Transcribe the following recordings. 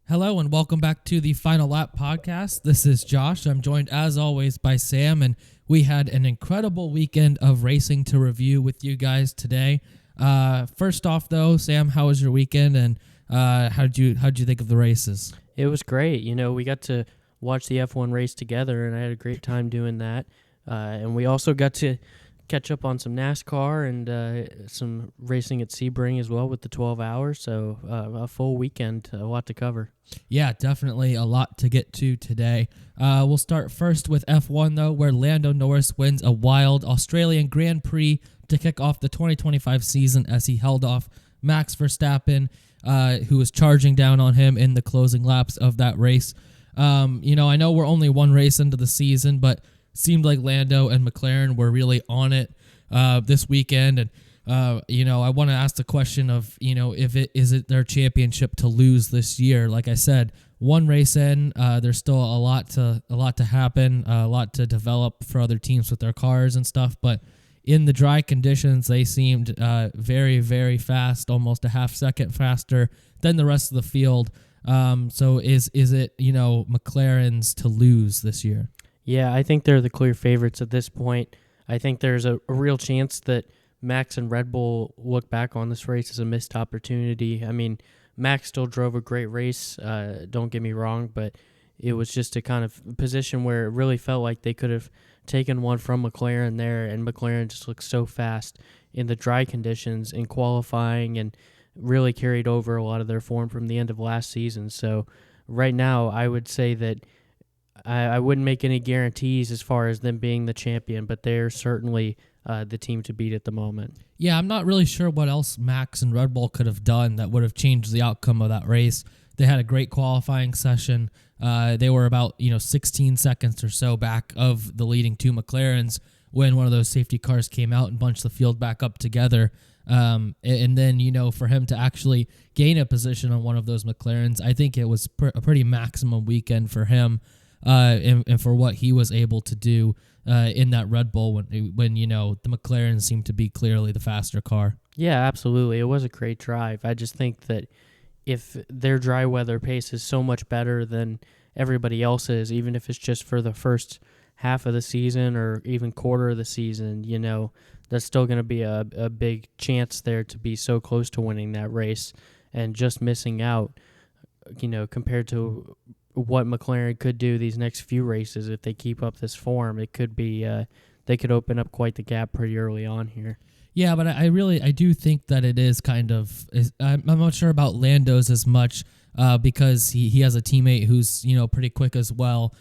Hello and welcome back to the Final Lap podcast. This is Josh. I'm joined as always by Sam, and we had an incredible weekend of racing to review with you guys today. First off, though, Sam, how was your weekend, and how'd you think of the races? It was great. We got to watch the F1 race together, and I had a great time doing that. And we also got to catch up on some NASCAR and some racing at Sebring as well with the 12 hours. So a full weekend, a lot to cover. Yeah, definitely a lot to get to today. We'll start first with F1, though, where Lando Norris wins a wild Australian Grand Prix to kick off the 2025 season as he held off Max Verstappen, who was charging down on him in the closing laps of that race. I know we're only one race into the season, but seemed like Lando and McLaren were really on it this weekend. And, I want to ask the question of, is it their championship to lose this year? Like I said, one race in, there's still a lot to happen, a lot to develop for other teams with their cars and stuff. But in the dry conditions, they seemed very, very fast, almost a half second faster than the rest of the field. So is it, McLaren's to lose this year? Yeah, I think they're the clear favorites at this point. I think there's a real chance that Max and Red Bull look back on this race as a missed opportunity. I mean, Max still drove a great race, don't get me wrong, but it was just a kind of position where it really felt like they could have taken one from McLaren there, and McLaren just looked so fast in the dry conditions in qualifying and really carried over a lot of their form from the end of last season. So right now, I would say that I wouldn't make any guarantees as far as them being the champion, but they're certainly the team to beat at the moment. Yeah, I'm not really sure what else Max and Red Bull could have done that would have changed the outcome of that race. They had a great qualifying session. They were about 16 seconds or so back of the leading two McLarens when one of those safety cars came out and bunched the field back up together. And then, for him to actually gain a position on one of those McLarens, I think it was a pretty maximum weekend for him. And for what he was able to do in that Red Bull when the McLaren seemed to be clearly the faster car. Yeah, absolutely. It was a great drive. I just think that if their dry weather pace is so much better than everybody else's, even if it's just for the first half of the season or even quarter of the season, that's still going to be a big chance there to be so close to winning that race and just missing out, compared to what McLaren could do these next few races. If they keep up this form, it could be they could open up quite the gap pretty early on here. Yeah, but I do think that it is kind of, I'm not sure about Lando's as much because he has a teammate who's pretty quick as well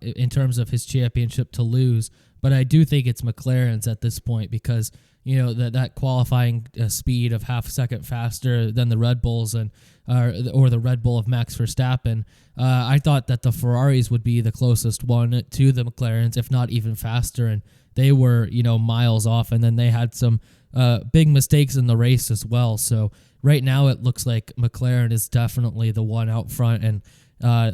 in terms of his championship to lose. But I do think it's McLaren's at this point because that qualifying speed of half a second faster than the Red Bulls and or the Red Bull of Max Verstappen. I thought that the Ferraris would be the closest one to the McLarens, if not even faster, and they were miles off. And then they had some big mistakes in the race as well. So right now it looks like McLaren is definitely the one out front, and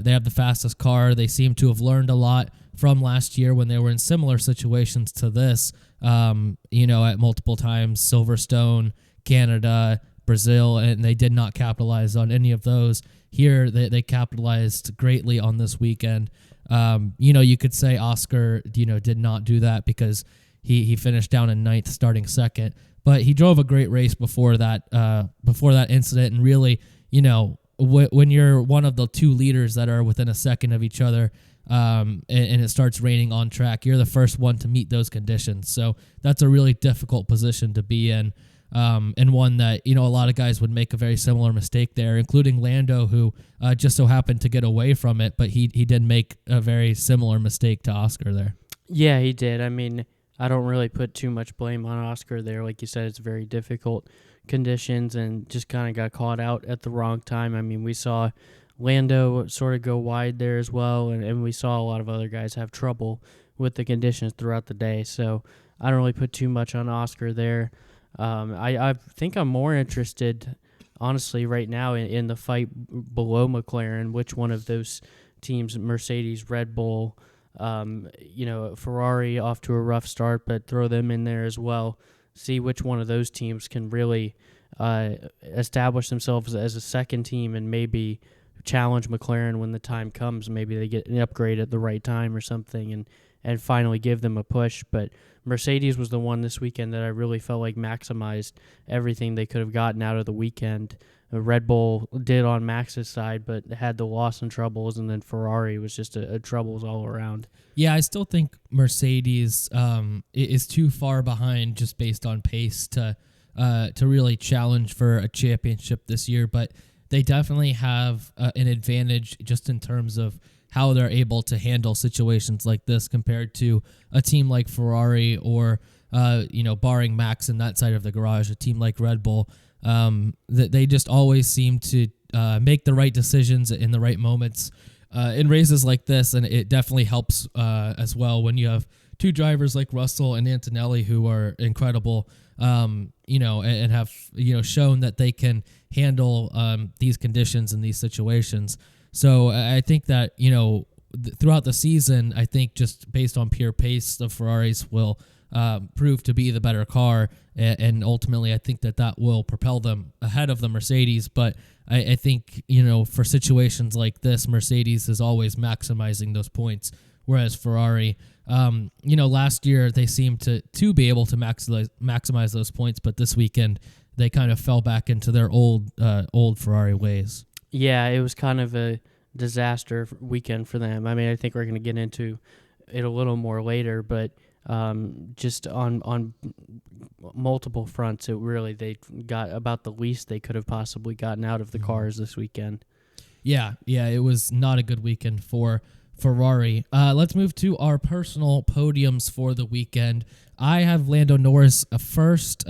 they have the fastest car. They seem to have learned a lot from last year when they were in similar situations to this, at multiple times, Silverstone, Canada, Brazil, and they did not capitalize on any of those. Here, they capitalized greatly on this weekend. You could say Oscar, did not do that because he finished down in ninth, starting second, but he drove a great race before that incident, and really, when you're one of the two leaders that are within a second of each other, and it starts raining on track, you're the first one to meet those conditions. So that's a really difficult position to be in, and one that, a lot of guys would make a very similar mistake there, including Lando, who just so happened to get away from it, but he did make a very similar mistake to Oscar there. Yeah, he did. I mean, I don't really put too much blame on Oscar there. Like you said, it's very difficult conditions and just kind of got caught out at the wrong time. I mean, we saw Lando sort of go wide there as well, and we saw a lot of other guys have trouble with the conditions throughout the day. So I don't really put too much on Oscar there. I think I'm more interested, honestly, right now in the fight below McLaren, which one of those teams, Mercedes, Red Bull, Ferrari off to a rough start, but throw them in there as well. See which one of those teams can really establish themselves as a second team and maybe challenge McLaren when the time comes. Maybe they get an upgrade at the right time or something, and finally give them a push. But Mercedes was the one this weekend that I really felt like maximized everything they could have gotten out of the weekend. Red Bull did on Max's side, but had the loss and troubles, and then Ferrari was just a troubles all around. Yeah, I still think Mercedes is too far behind just based on pace to really challenge for a championship this year, but they definitely have an advantage just in terms of how they're able to handle situations like this compared to a team like Ferrari or, barring Max in that side of the garage, a team like Red Bull. They just always seem to make the right decisions in the right moments in races like this, and it definitely helps as well when you have two drivers like Russell and Antonelli who are incredible, and have shown that they can handle these conditions and these situations. So I think that throughout the season, I think just based on pure pace, the Ferraris will prove to be the better car, and ultimately I think that will propel them ahead of the Mercedes. But I think, for situations like this, Mercedes is always maximizing those points, whereas Ferrari, last year they seemed to be able to maximize those points, but this weekend they kind of fell back into their old Ferrari ways. Yeah, it was kind of a disaster weekend for them. I mean, I think we're going to get into it a little more later, but just on multiple fronts, they got about the least they could have possibly gotten out of the cars this weekend. Yeah, it was not a good weekend for Ferrari. Let's move to our personal podiums for the weekend. I have Lando Norris first.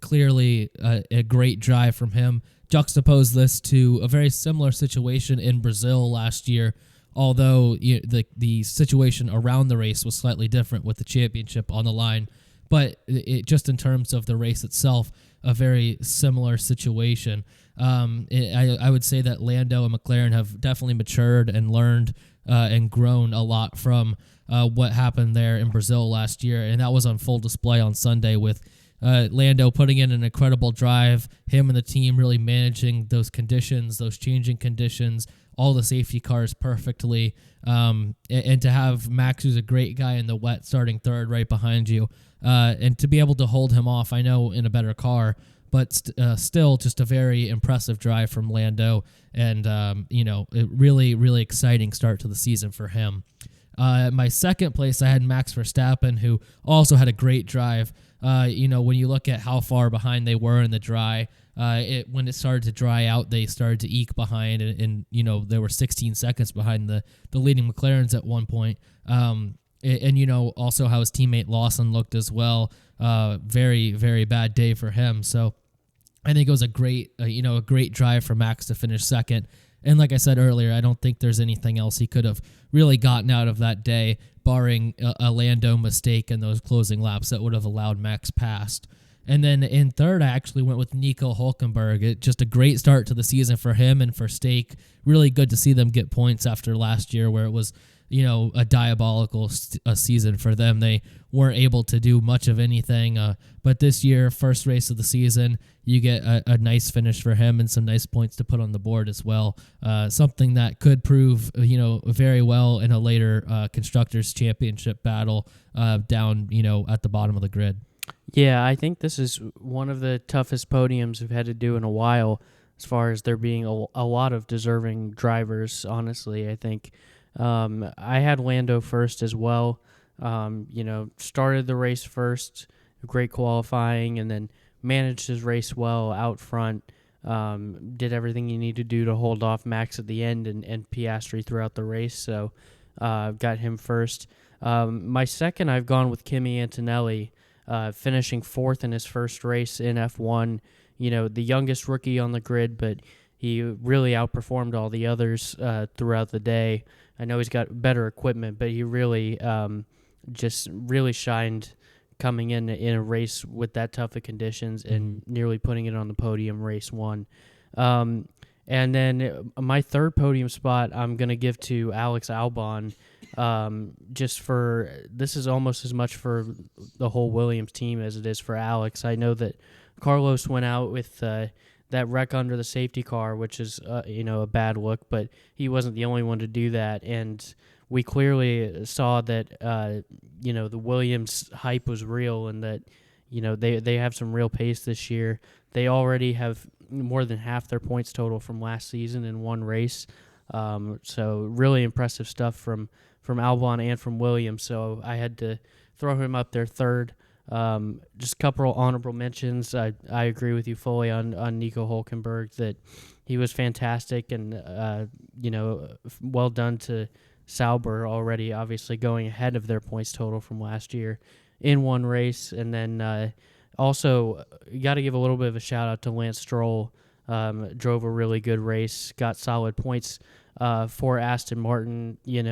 Clearly a great drive from him. Juxtapose this to a very similar situation in Brazil last year, although the situation around the race was slightly different with the championship on the line. But it just in terms of the race itself, a very similar situation. I would say that Lando and McLaren have definitely matured and learned and grown a lot from what happened there in Brazil last year, and that was on full display on Sunday with Lando putting in an incredible drive, him and the team really managing those conditions, those changing conditions, all the safety cars perfectly, and to have Max, who's a great guy in the wet, starting third right behind you, and to be able to hold him off, I know in a better car, but still just a very impressive drive from Lando, and a really, really exciting start to the season for him. My second place, I had Max Verstappen, who also had a great drive. When you look at how far behind they were in the dry, when it started to dry out, they started to eke behind, and they were 16 seconds behind the leading McLarens at one point. Also how his teammate Lawson looked as well. Very, very bad day for him. So I think it was a great drive for Max to finish second. And like I said earlier, I don't think there's anything else he could have really gotten out of that day, barring a Lando mistake in those closing laps that would have allowed Max past. And then in third, I actually went with Nico Hülkenberg. Just a great start to the season for him and for Stake. Really good to see them get points after last year where it was, a diabolical season for them. They weren't able to do much of anything. But this year, first race of the season, you get a nice finish for him and some nice points to put on the board as well. Something that could prove, very well in a later Constructors' Championship battle down, at the bottom of the grid. Yeah, I think this is one of the toughest podiums we've had to do in a while as far as there being a lot of deserving drivers, honestly. I think I had Lando first as well. Started the race first, great qualifying, and then managed his race well out front. Did everything he needed to do to hold off Max at the end and Piastri throughout the race, so got him first. My second, I've gone with Kimi Antonelli, finishing fourth in his first race in F1. The youngest rookie on the grid, but he really outperformed all the others throughout the day. I know he's got better equipment, but he really just really shined coming in a race with that tough of conditions and nearly putting it on the podium race one. And then my third podium spot I'm going to give to Alex Albon, this is almost as much for the whole Williams team as it is for Alex. I know that Carlos went out with the that wreck under the safety car, which is a bad look, but he wasn't the only one to do that. And we clearly saw that the Williams hype was real, and that they have some real pace this year. They already have more than half their points total from last season in one race. So really impressive stuff from Albon and from Williams. So I had to throw him up there third. Just a couple honorable mentions. I agree with you fully on Nico Hülkenberg that he was fantastic, and well done to Sauber already, obviously going ahead of their points total from last year in one race. And then also you got to give a little bit of a shout out to Lance Stroll. Drove a really good race, got solid points for Aston Martin. He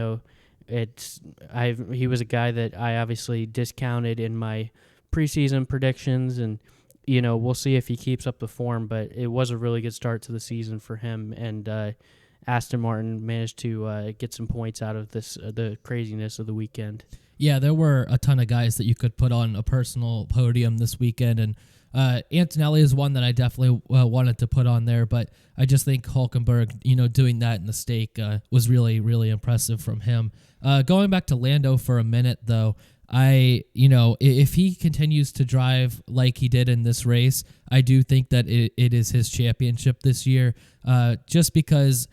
was a guy that I obviously discounted in my preseason predictions, and we'll see if he keeps up the form, but it was a really good start to the season for him, and Aston Martin managed to get some points out of the craziness of the weekend. Yeah, there were a ton of guys that you could put on a personal podium this weekend, and Antonelli is one that I definitely wanted to put on there, but I just think Hülkenberg, doing that in the stake was really, really impressive from him. Going back to Lando for a minute, though, if he continues to drive like he did in this race, I do think that it is his championship this year, just because,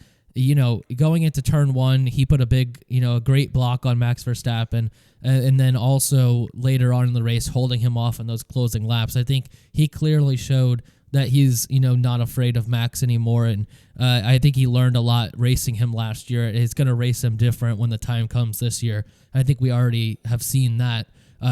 going into turn one, he put a great block on Max Verstappen, and then also later on in the race, holding him off in those closing laps. I think he clearly showed that he's, not afraid of Max anymore, and I think he learned a lot racing him last year. He's going to race him different when the time comes this year. I think we already have seen that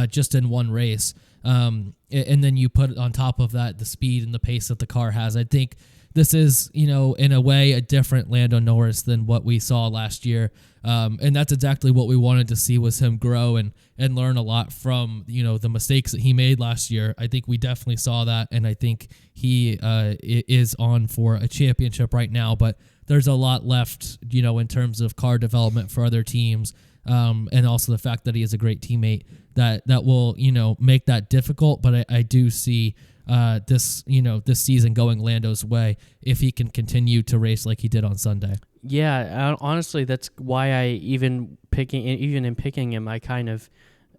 just in one race. And then you put on top of that the speed and the pace that the car has. I think this is, in a way, a different Lando Norris than what we saw last year. And that's exactly what we wanted to see, was him grow and learn a lot from, the mistakes that he made last year. I think we definitely saw that, and I think he is on for a championship right now. But there's a lot left, in terms of car development for other teams, and also the fact that he is a great teammate that will, make that difficult. But I do see this season going Lando's way if he can continue to race like he did on Sunday. Yeah, honestly, that's why I even in picking him, I kind of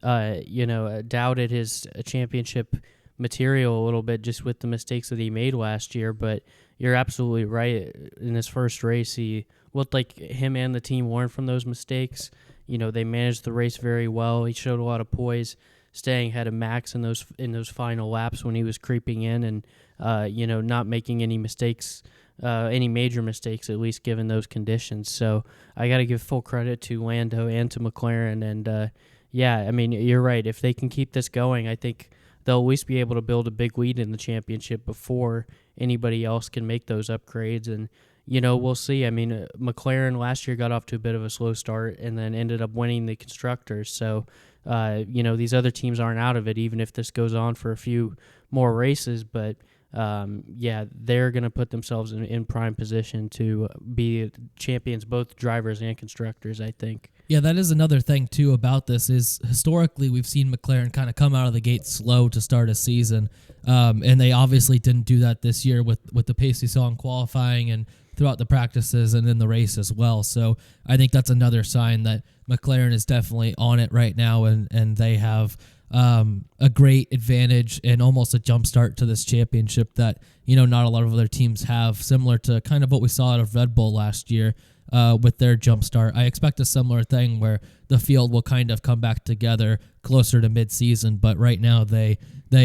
doubted his championship material a little bit just with the mistakes that he made last year. But you're absolutely right. In his first race, he looked like him and the team learned from those mistakes. They managed the race very well. He showed a lot of poise, staying ahead of Max in those final laps when he was creeping in, and not making any mistakes, any major mistakes, at least given those conditions. So I got to give full credit to Lando and to McLaren, and you're right. If they can keep this going, I think they'll at least be able to build a big lead in the championship before anybody else can make those upgrades. And we'll see. McLaren last year got off to a bit of a slow start and then ended up winning the Constructors. So, these other teams aren't out of it, even if this goes on for a few more races. But, they're going to put themselves in prime position to be champions, both drivers and constructors, I think. Yeah, that is another thing, too, about this is historically we've seen McLaren kind of come out of the gate slow to start a season, and they obviously didn't do that this year with the pace we saw in qualifying and throughout the practices and in the race as well. So I think that's another sign that McLaren is definitely on it right now, and they have a great advantage and almost a jump start to this championship that, not a lot of other teams have, similar to kind of what we saw out of Red Bull last year with their jump start. I expect a similar thing where the field will kind of come back together closer to mid-season, but right now they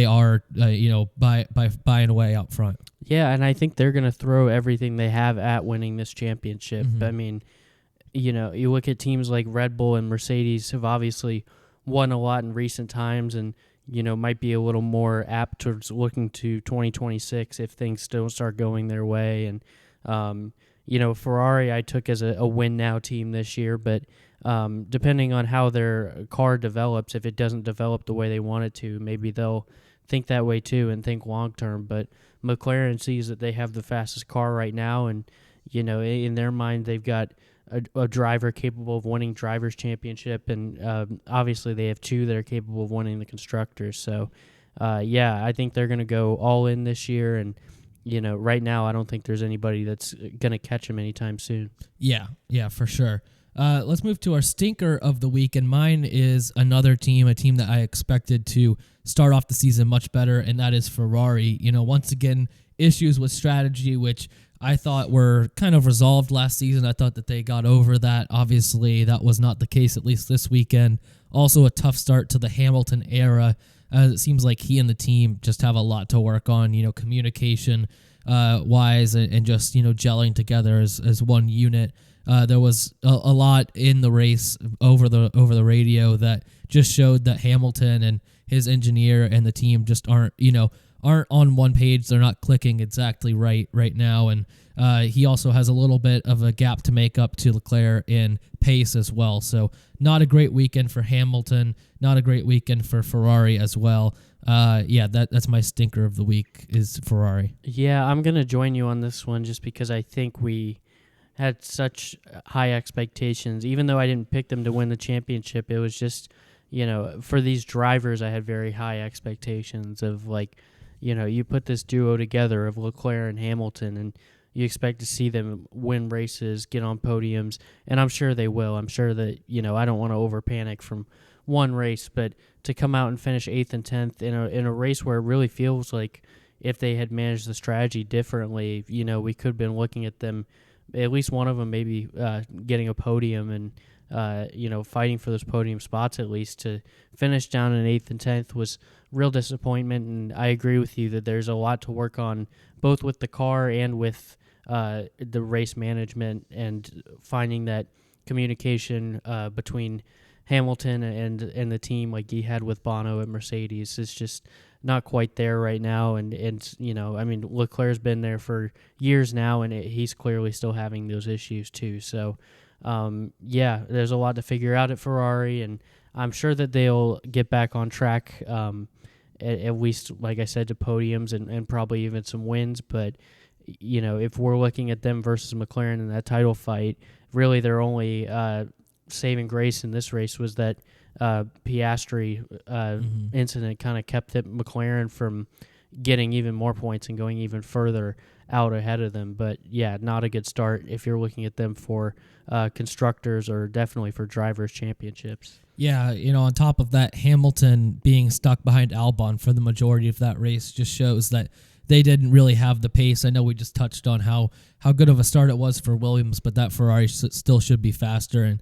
are, by and away out front. Yeah, and I think they're going to throw everything they have at winning this championship. Mm-hmm. You look at teams like Red Bull and Mercedes have obviously won a lot in recent times, and might be a little more apt towards looking to 2026 if things don't start going their way. And Ferrari I took as a win now team this year, but depending on how their car develops, if it doesn't develop the way they want it to, maybe they'll think that way too and think long term. But McLaren sees that they have the fastest car right now, and in their mind they've got a driver capable of winning drivers' championship, and obviously they have two that are capable of winning the constructors. So I think they're going to go all in this year, and right now I don't think there's anybody that's going to catch him anytime soon. Yeah, for sure. Let's move to our stinker of the week, and mine is another team, a team that I expected to start off the season much better, and that is Ferrari. Once again, issues with strategy, which I thought were kind of resolved last season. I thought that they got over that. Obviously, that was not the case, at least this weekend. Also, a tough start to the Hamilton era. It seems like he and the team just have a lot to work on, communication wise and just, gelling together as one unit. There was a lot in the race over the radio that just showed that Hamilton and his engineer and the team just aren't on one page. They're not clicking exactly right now. And he also has a little bit of a gap to make up to Leclerc in pace as well. So not a great weekend for Hamilton, not a great weekend for Ferrari as well. That's my stinker of the week is Ferrari. Yeah, I'm going to join you on this one just because I think we had such high expectations. Even though I didn't pick them to win the championship, it was just, for these drivers, I had very high expectations of you put this duo together of Leclerc and Hamilton, and you expect to see them win races, get on podiums, and I'm sure they will. I'm sure that, I don't want to over-panic from one race, but to come out and finish 8th and 10th in a race where it really feels like if they had managed the strategy differently, we could have been looking at them, at least one of them maybe getting a podium and fighting for those podium spots at least. To finish down in 8th and 10th was real disappointment, and I agree with you that there's a lot to work on both with the car and with the race management and finding that communication between Hamilton and the team like he had with Bono at Mercedes is just not quite there right now. And Leclerc's been there for years now, and he's clearly still having those issues too. So, there's a lot to figure out at Ferrari, and I'm sure that they'll get back on track, at least, like I said, to podiums and probably even some wins. But, if we're looking at them versus McLaren in that title fight, really their only saving grace in this race was that Piastri incident kind of kept McLaren from getting even more points and going even further out ahead of them. But yeah, not a good start if you're looking at them for constructors or definitely for drivers' championships. Yeah, on top of that, Hamilton being stuck behind Albon for the majority of that race just shows that they didn't really have the pace. I know we just touched on how good of a start it was for Williams, but that Ferrari still should be faster. And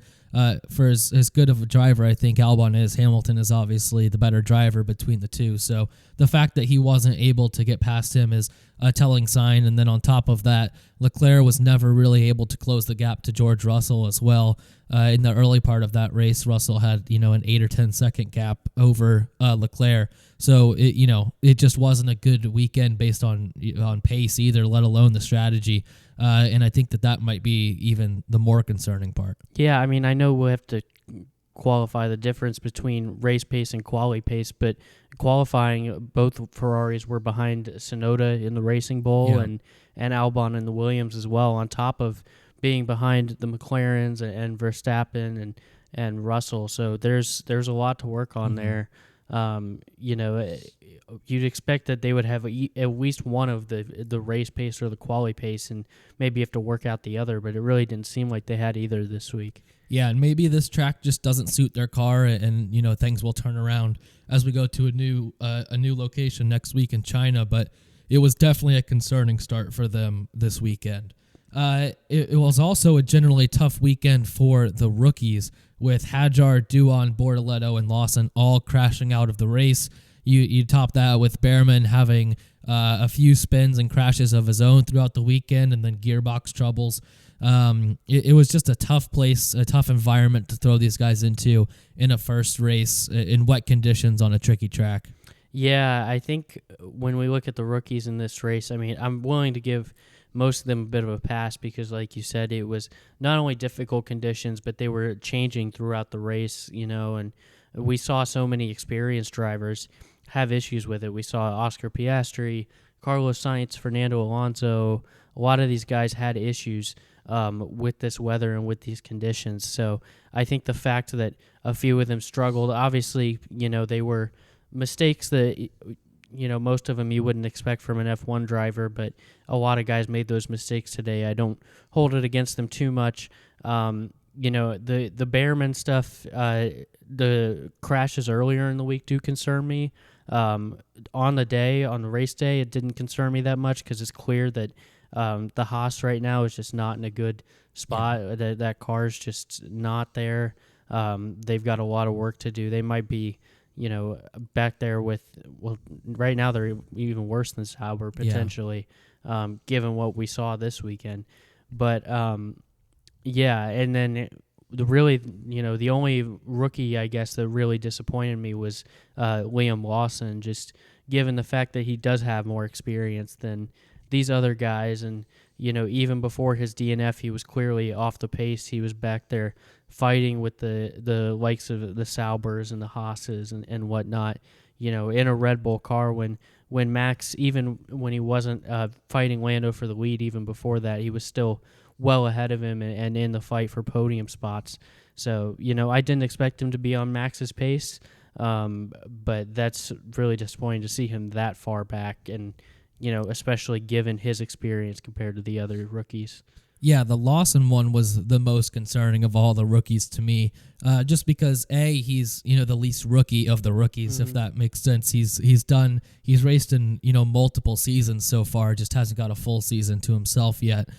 for as good of a driver I think Albon is, Hamilton is obviously the better driver between the two. So the fact that he wasn't able to get past him is a telling sign. And then on top of that, Leclerc was never really able to close the gap to George Russell as well. In the early part of that race, Russell had an 8 or 10 second gap over Leclerc. So it just wasn't a good weekend based on pace either, let alone the strategy. And I think that might be even the more concerning part. Yeah, I mean, I know we'll have to qualify the difference between race pace and quali pace, but qualifying, both Ferraris were behind Tsunoda in the Racing Bull and Albon in the Williams as well, on top of being behind the McLarens and Verstappen and Russell. So there's a lot to work on there. You'd expect that they would have at least one of the race pace or the quali pace, and maybe have to work out the other, but it really didn't seem like they had either this week. Yeah, and maybe this track just doesn't suit their car, and things will turn around as we go to a new location next week in China. But it was definitely a concerning start for them this weekend. It was also a generally tough weekend for the rookies, with Hadjar, Duan, Bortoleto, and Lawson all crashing out of the race. You top that with Behrman having a few spins and crashes of his own throughout the weekend, and then gearbox troubles. It was just a tough place, a tough environment to throw these guys into in a first race in wet conditions on a tricky track. Yeah, I think when we look at the rookies in this race, I mean, I'm willing to give most of them a bit of a pass because, like you said, it was not only difficult conditions, but they were changing throughout the race, and we saw so many experienced drivers have issues with it. We saw Oscar Piastri, Carlos Sainz, Fernando Alonso. A lot of these guys had issues with this weather and with these conditions. So I think the fact that a few of them struggled, obviously, they were mistakes that most of them you wouldn't expect from an F1 driver, but a lot of guys made those mistakes today. I don't hold it against them too much. The Behrman stuff, the crashes earlier in the week do concern me. On the race day, it didn't concern me that much because it's clear that the Haas right now is just not in a good spot. Yeah. That car's just not there. They've got a lot of work to do. They might be, back there right now they're even worse than Sauber potentially, given what we saw this weekend. But and then the only rookie, I guess, that really disappointed me was Liam Lawson, just given the fact that he does have more experience than these other guys. And, even before his DNF, he was clearly off the pace. He was back there fighting with the likes of the Saubers and the Haas's and whatnot, in a Red Bull car when Max, even when he wasn't fighting Lando for the lead, even before that, he was still well ahead of him and in the fight for podium spots. So, I didn't expect him to be on Max's pace, but that's really disappointing to see him that far back and, especially given his experience compared to the other rookies. Yeah, the Lawson one was the most concerning of all the rookies to me, just because he's the least rookie of the rookies, if that makes sense. He's raced in multiple seasons so far, just hasn't got a full season to himself yet.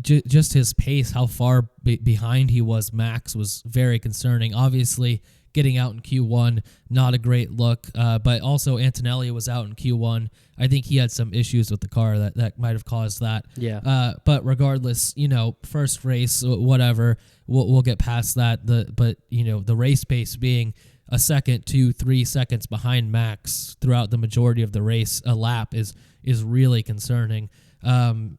Just his pace, how far behind he was, Max, was very concerning. Obviously, getting out in Q1, not a great look, but also Antonelli was out in Q1. I think he had some issues with the car that might have caused that. Yeah. But regardless, first race, whatever, we'll get past that. The race pace being a second, 2-3 seconds behind Max throughout the majority of the race, a lap is really concerning. And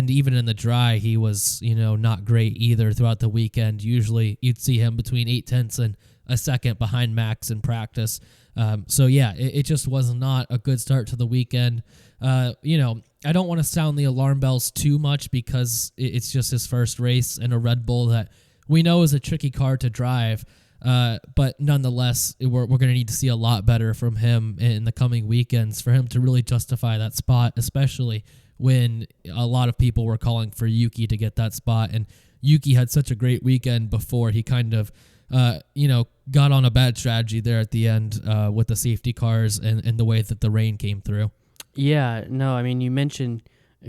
even in the dry, he was, not great either throughout the weekend. Usually you'd see him between 0.8 and a second behind Max in practice. It just was not a good start to the weekend. I don't want to sound the alarm bells too much because it's just his first race in a Red Bull that we know is a tricky car to drive. But nonetheless, we're going to need to see a lot better from him in the coming weekends for him to really justify that spot, especially when a lot of people were calling for Yuki to get that spot. And Yuki had such a great weekend before he kind of, got on a bad strategy there at the end with the safety cars and the way that the rain came through. Yeah, no, I mean, you mentioned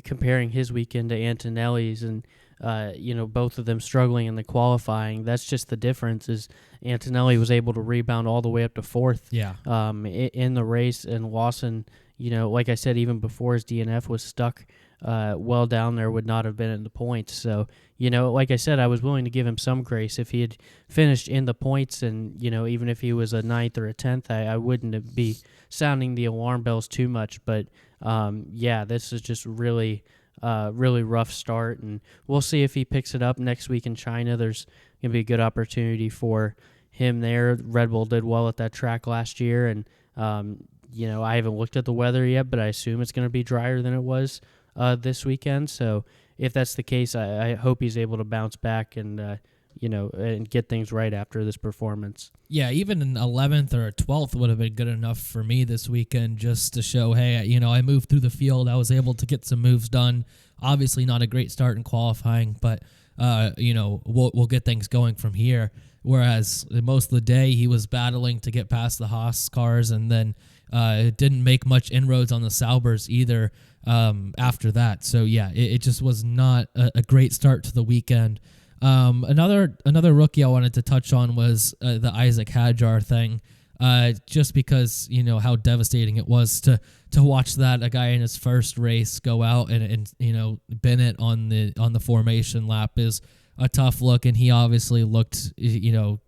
comparing his weekend to Antonelli's and, both of them struggling in the qualifying. That's just the difference is Antonelli was able to rebound all the way up to fourth in the race, and Lawson, like I said, even before his DNF was stuck well down there, would not have been in the points. So, like I said, I was willing to give him some grace. If he had finished in the points and, even if he was a 9th or a 10th, I wouldn't be sounding the alarm bells too much. But, this is just really rough start. And we'll see if he picks it up next week in China. There's going to be a good opportunity for him there. Red Bull did well at that track last year. And, I haven't looked at the weather yet, but I assume it's going to be drier than it was this weekend. So if that's the case, I hope he's able to bounce back and and get things right after this performance. Yeah, even an 11th or a 12th would have been good enough for me this weekend just to show, hey, I moved through the field. I was able to get some moves done. Obviously not a great start in qualifying, but, we'll get things going from here. Whereas most of the day he was battling to get past the Haas cars and then didn't make much inroads on the Saubers either after that. So, it just was not a great start to the weekend. Another rookie I wanted to touch on was the Isaac Hadjar thing, just because how devastating it was to watch that a guy in his first race go out and Bennett on the formation lap is a tough look, and he obviously looked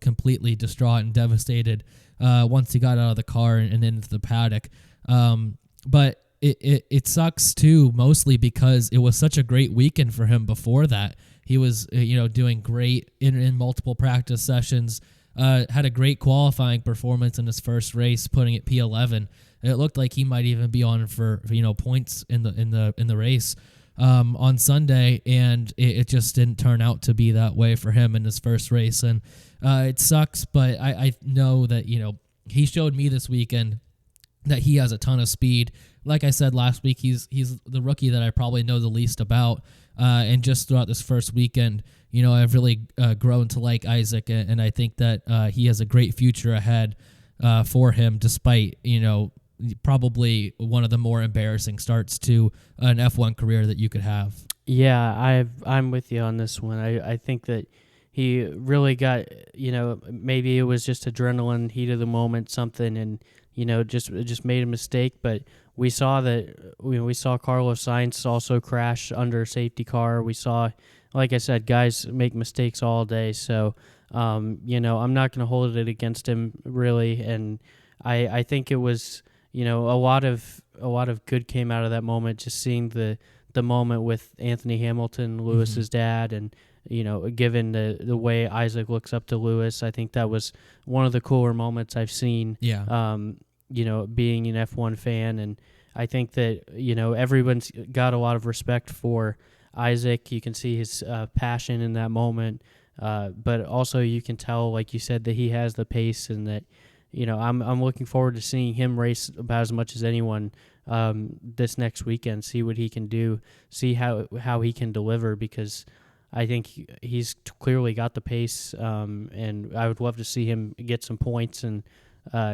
completely distraught and devastated once he got out of the car and into the paddock. But it sucks too, mostly because it was such a great weekend for him before that. He was, doing great in multiple practice sessions. Had a great qualifying performance in his first race, putting it P11. It looked like he might even be on for points in the race on Sunday, and it just didn't turn out to be that way for him in his first race. And it sucks, but I know that he showed me this weekend that he has a ton of speed. Like I said last week, he's the rookie that I probably know the least about. And just throughout this first weekend, I've really grown to like Isaac, and I think that he has a great future ahead for him, despite, probably one of the more embarrassing starts to an F1 career that you could have. Yeah, I'm with you on this one. I think that he really got, maybe it was just adrenaline, heat of the moment, something, and just made a mistake. But we saw that we saw Carlos Sainz also crash under a safety car. We saw, like I said, guys make mistakes all day. So, I'm not going to hold it against him really, and I think it was, a lot of good came out of that moment. Just seeing the moment with Anthony Hamilton, Lewis's dad, and given the way Isaac looks up to Lewis, I think that was one of the cooler moments I've seen. Yeah. Being an F1 fan, and I think that everyone's got a lot of respect for Isaac. You can see his passion in that moment, but also you can tell, like you said, that he has the pace, and that I'm looking forward to seeing him race about as much as anyone this next weekend. See what he can do. See how he can deliver, because I think he's clearly got the pace, and I would love to see him get some points and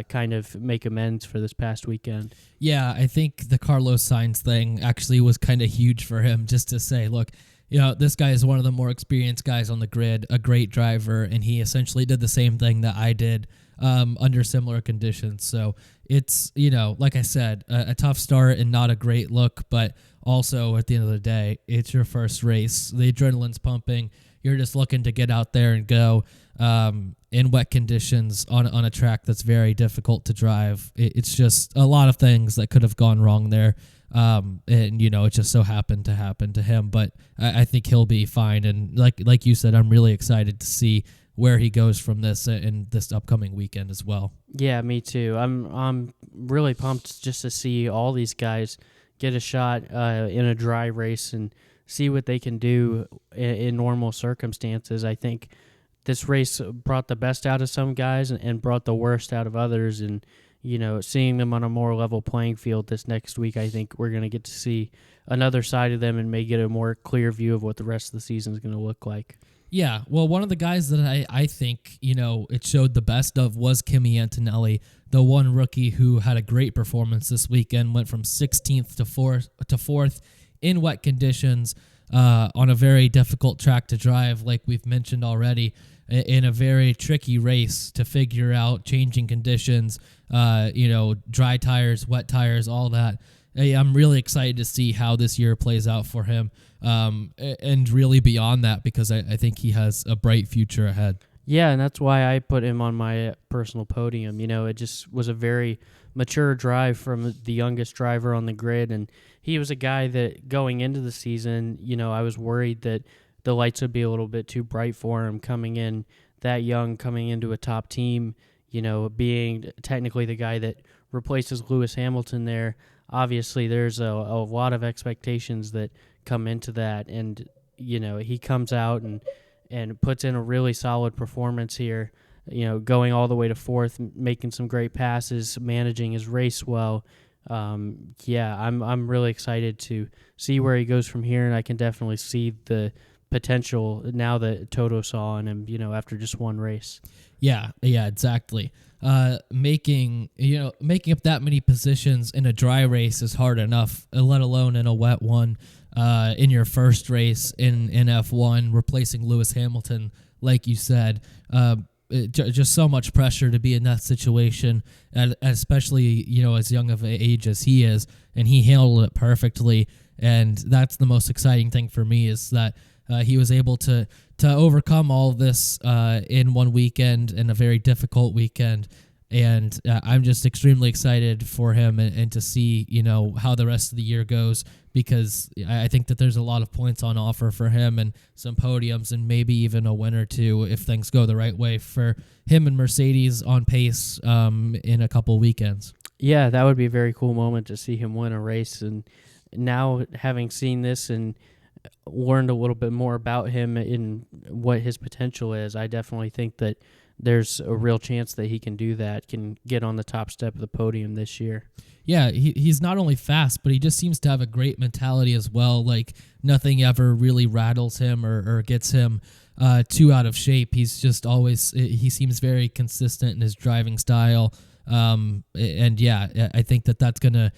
kind of make amends for this past weekend. Yeah, I think the Carlos Sainz thing actually was kind of huge for him, just to say, look, this guy is one of the more experienced guys on the grid, a great driver, and he essentially did the same thing that I did under similar conditions. So it's, like I said, a tough start and not a great look, but also at the end of the day, it's your first race. The adrenaline's pumping. You're just looking to get out there and go in wet conditions on a track that's very difficult to drive. It's just a lot of things that could have gone wrong there. And it just so happened to happen to him, but I think he'll be fine. And like you said, I'm really excited to see where he goes from this in this upcoming weekend as well. Yeah, me too. I'm really pumped just to see all these guys get a shot in a dry race and see what they can do in normal circumstances. I think this race brought the best out of some guys and brought the worst out of others, and seeing them on a more level playing field this next week, I think we're going to get to see another side of them and may get a more clear view of what the rest of the season is going to look like. Yeah, well, one of the guys that I think, it showed the best of was Kimi Antonelli, the one rookie who had a great performance this weekend, went from 16th to 4th in wet conditions on a very difficult track to drive, like we've mentioned already, in a very tricky race to figure out changing conditions, dry tires, wet tires, all that. I'm really excited to see how this year plays out for him, and really beyond that, because I think he has a bright future ahead. Yeah, and that's why I put him on my personal podium. It just was a very mature drive from the youngest driver on the grid, and he was a guy that going into the season, I was worried that the lights would be a little bit too bright for him coming in that young, coming into a top team, being technically the guy that replaces Lewis Hamilton there. Obviously, there's a lot of expectations that come into that, and he comes out and puts in a really solid performance here. Going all the way to 4th, making some great passes, managing his race well. I'm really excited to see where he goes from here, and I can definitely see the potential now that Toto saw in him. After just one race. Yeah, exactly. Making up that many positions in a dry race is hard enough, let alone in a wet one. In your first race in F1, replacing Lewis Hamilton, like you said, just so much pressure to be in that situation, and especially as young of an age as he is, and he handled it perfectly. And that's the most exciting thing for me, is that he was able to overcome all of this in one weekend, in a very difficult weekend. And I'm just extremely excited for him and to see, how the rest of the year goes, because I think that there's a lot of points on offer for him and some podiums and maybe even a win or two if things go the right way for him and Mercedes on pace in a couple weekends. Yeah, that would be a very cool moment to see him win a race. And now, having seen this and learned a little bit more about him and what his potential is, I definitely think that there's a real chance that he can do that, can get on the top step of the podium this year. Yeah, he's not only fast, but he just seems to have a great mentality as well. Like nothing ever really rattles him or gets him too out of shape. He's just always, he seems very consistent in his driving style. And yeah, I think that's gonna,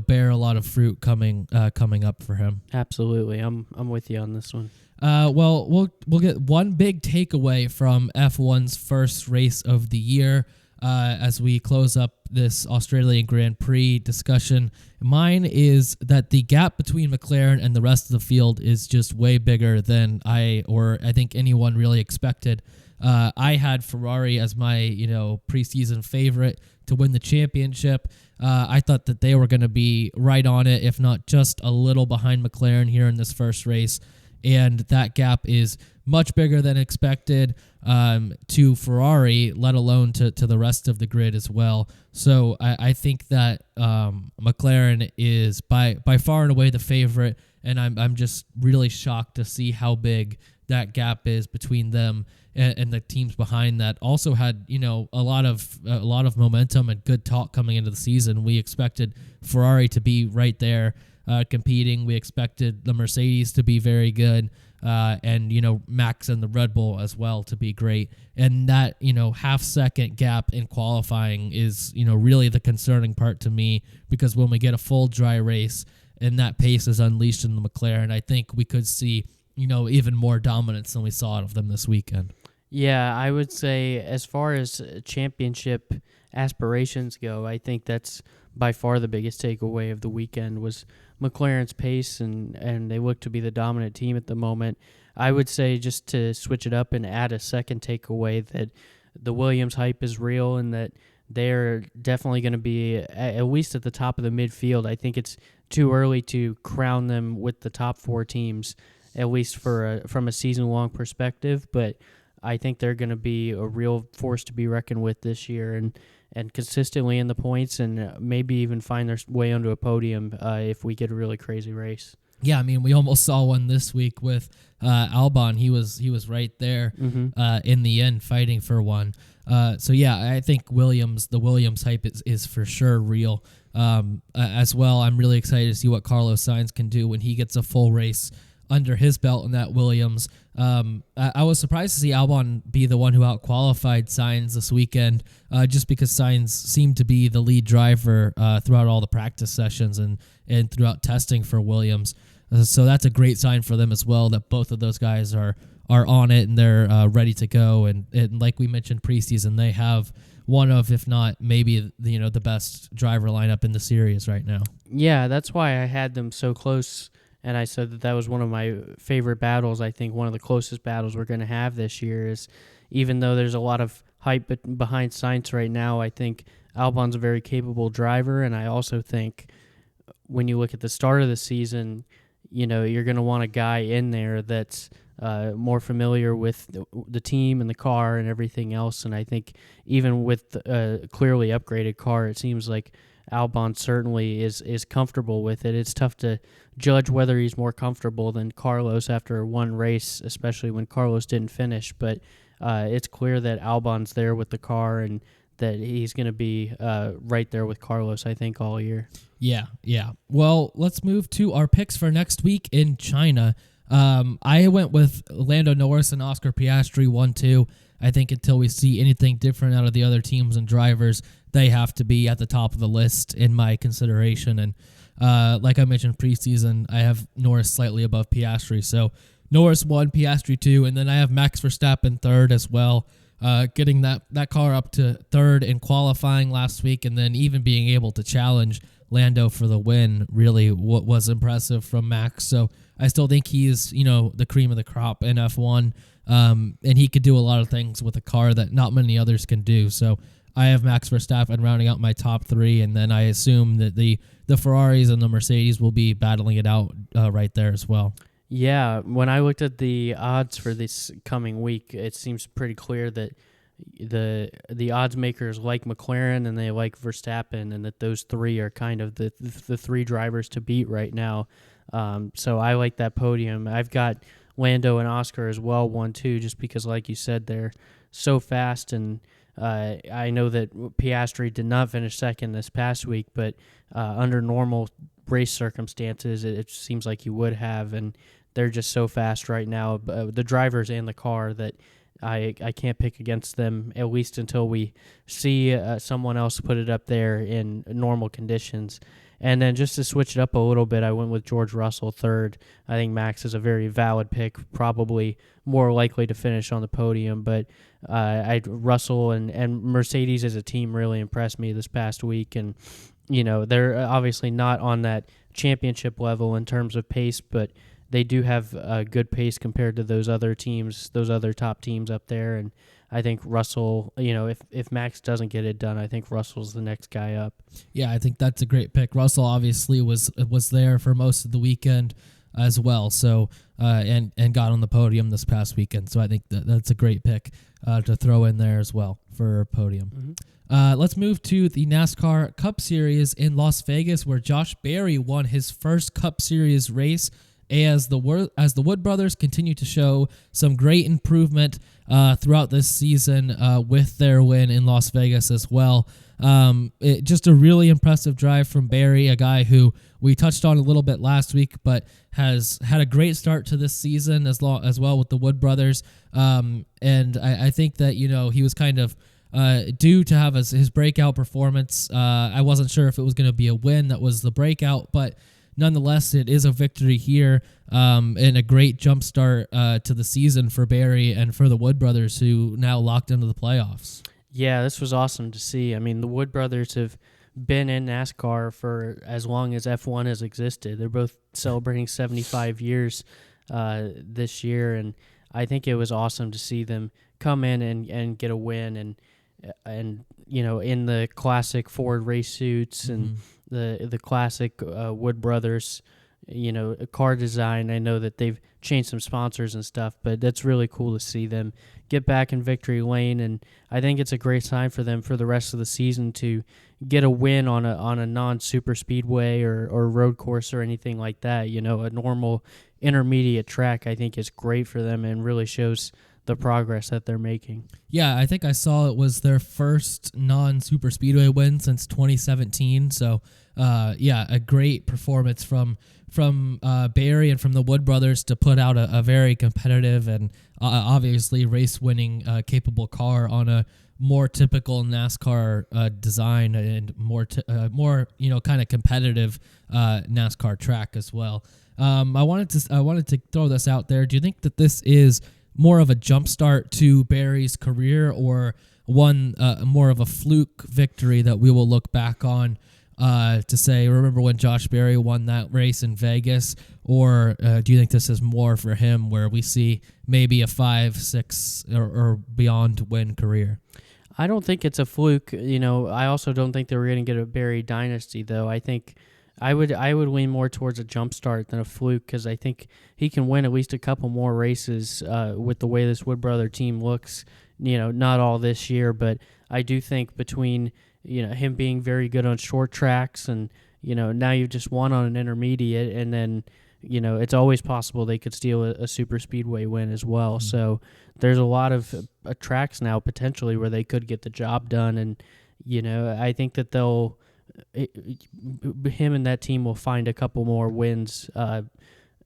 bear a lot of fruit coming up for him. Absolutely, I'm with you on this one. Well, we'll get one big takeaway from F1's first race of the year as we close up this Australian Grand Prix discussion. Mine is that the gap between McLaren and the rest of the field is just way bigger than I think anyone really expected. I had Ferrari as my, preseason favorite to win the championship. I thought that they were going to be right on it, if not just a little behind McLaren here in this first race. And that gap is much bigger than expected to Ferrari, let alone to the rest of the grid as well. So I think that McLaren is by far and away the favorite, and I'm just really shocked to see how big that gap is between them and the teams behind that. Also had a lot of momentum and good talk coming into the season. We expected Ferrari to be right there competing. We expected the Mercedes to be very good, and Max and the Red Bull as well to be great. And that half-second gap in qualifying is really the concerning part to me, because when we get a full dry race and that pace is unleashed in the McLaren, I think we could see even more dominance than we saw out of them this weekend. Yeah, I would say as far as championship aspirations go, I think that's by far the biggest takeaway of the weekend was McLaren's pace, and they look to be the dominant team at the moment. I would say, just to switch it up and add a second takeaway, that the Williams hype is real and that they're definitely going to be at least at the top of the midfield. I think it's too early to crown them with the top four teams, at least from a season-long perspective, but I think they're going to be a real force to be reckoned with this year, and consistently in the points, and maybe even find their way onto a podium if we get a really crazy race. Yeah, I mean, we almost saw one this week with Albon. He was right there in the end fighting for one. So yeah, I think the Williams hype is for sure real. As well, I'm really excited to see what Carlos Sainz can do when he gets a full race under his belt in that Williams. I was surprised to see Albon be the one who out-qualified Sainz this weekend, just because Sainz seemed to be the lead driver throughout all the practice sessions and throughout testing for Williams. So that's a great sign for them as well, that both of those guys are on it and they're ready to go. And like we mentioned preseason, they have one of, if not maybe, the best driver lineup in the series right now. Yeah, that's why I had them so close. And I said that was one of my favorite battles. I think one of the closest battles we're going to have this year is, even though there's a lot of hype behind Sainz right now, I think Albon's a very capable driver. And I also think when you look at the start of the season, you're going to want a guy in there that's more familiar with the team and the car and everything else. And I think even with a clearly upgraded car, it seems like Albon certainly is comfortable with it. It's tough to judge whether he's more comfortable than Carlos after one race, especially when Carlos didn't finish. But it's clear that Albon's there with the car and that he's going to be right there with Carlos, I think, all year. Yeah. Well, let's move to our picks for next week in China. I went with Lando Norris and Oscar Piastri 1-2. I think until we see anything different out of the other teams and drivers, they have to be at the top of the list in my consideration. And like I mentioned preseason, I have Norris slightly above Piastri. So Norris 1, Piastri 2, and then I have Max Verstappen 3rd as well. Getting that car up to 3rd in qualifying last week, and then even being able to challenge Lando for the win really was impressive from Max. So I still think he's the cream of the crop in F1, and he could do a lot of things with a car that not many others can do. So I have Max Verstappen rounding out my top 3, and then I assume that the Ferraris and the Mercedes will be battling it out right there as well. Yeah, when I looked at the odds for this coming week, it seems pretty clear that the odds makers like McLaren and they like Verstappen, and that those three are kind of the three drivers to beat right now. So I like that podium. I've got Lando and Oscar as well won too, just because, like you said, they're so fast. And I know that Piastri did not finish second this past week, but under normal race circumstances, it seems like you would have. And they're just so fast right now, the drivers and the car, that I can't pick against them, at least until we see someone else put it up there in normal conditions. And then just to switch it up a little bit, I went with George Russell third. I think Max is a very valid pick, probably more likely to finish on the podium. But Russell and Mercedes as a team really impressed me this past week. And, they're obviously not on that championship level in terms of pace, but they do have a good pace compared to those other teams, those other top teams up there. And I think Russell, if Max doesn't get it done, I think Russell's the next guy up. Yeah, I think that's a great pick. Russell obviously was there for most of the weekend as well, so and got on the podium this past weekend. So I think that's a great pick to throw in there as well for a podium. Mm-hmm. Let's move to the NASCAR Cup Series in Las Vegas, where Josh Berry won his first Cup Series race, as the Wood brothers continue to show some great improvement throughout this season with their win in Las Vegas as well. Just a really impressive drive from Berry, a guy who we touched on a little bit last week, but has had a great start to this season as well with the Wood brothers. And I think that, he was kind of due to have his breakout performance. I wasn't sure if it was going to be a win that was the breakout, but nonetheless, it is a victory here and a great jump start to the season for Berry and for the Wood brothers, who now locked into the playoffs. Yeah, this was awesome to see. I mean, the Wood brothers have been in NASCAR for as long as F1 has existed. They're both celebrating 75 years this year, and I think it was awesome to see them come in and get a win, and in the classic Ford race suits and the classic Wood brothers, car design. I know that they've changed some sponsors and stuff, but that's really cool to see them get back in victory lane. And I think it's a great sign for them for the rest of the season to get a win on a non-super speedway or road course or anything like that. A normal intermediate track, I think, is great for them and really shows the progress that they're making. Yeah, I think I saw it was their first non-super speedway win since 2017. So, a great performance from Berry and from the Wood brothers to put out a very competitive and obviously race-winning capable car on a more typical NASCAR design and more kind of competitive NASCAR track as well. I wanted to throw this out there. Do you think that this is more of a jumpstart to Berry's career, or one more of a fluke victory that we will look back on to say, remember when Josh Berry won that race in Vegas? Or do you think this is more for him, where we see maybe a 5, 6, or beyond win career? I don't think it's a fluke. I also don't think they were going to get a Berry dynasty, though. I think I would lean more towards a jump start than a fluke, because I think he can win at least a couple more races with the way this Wood brother team looks. Not all this year, but I do think between him being very good on short tracks and now you've just won on an intermediate, and then it's always possible they could steal a super speedway win as well. Mm-hmm. So there's a lot of tracks now potentially where they could get the job done, and I think that him and that team will find a couple more wins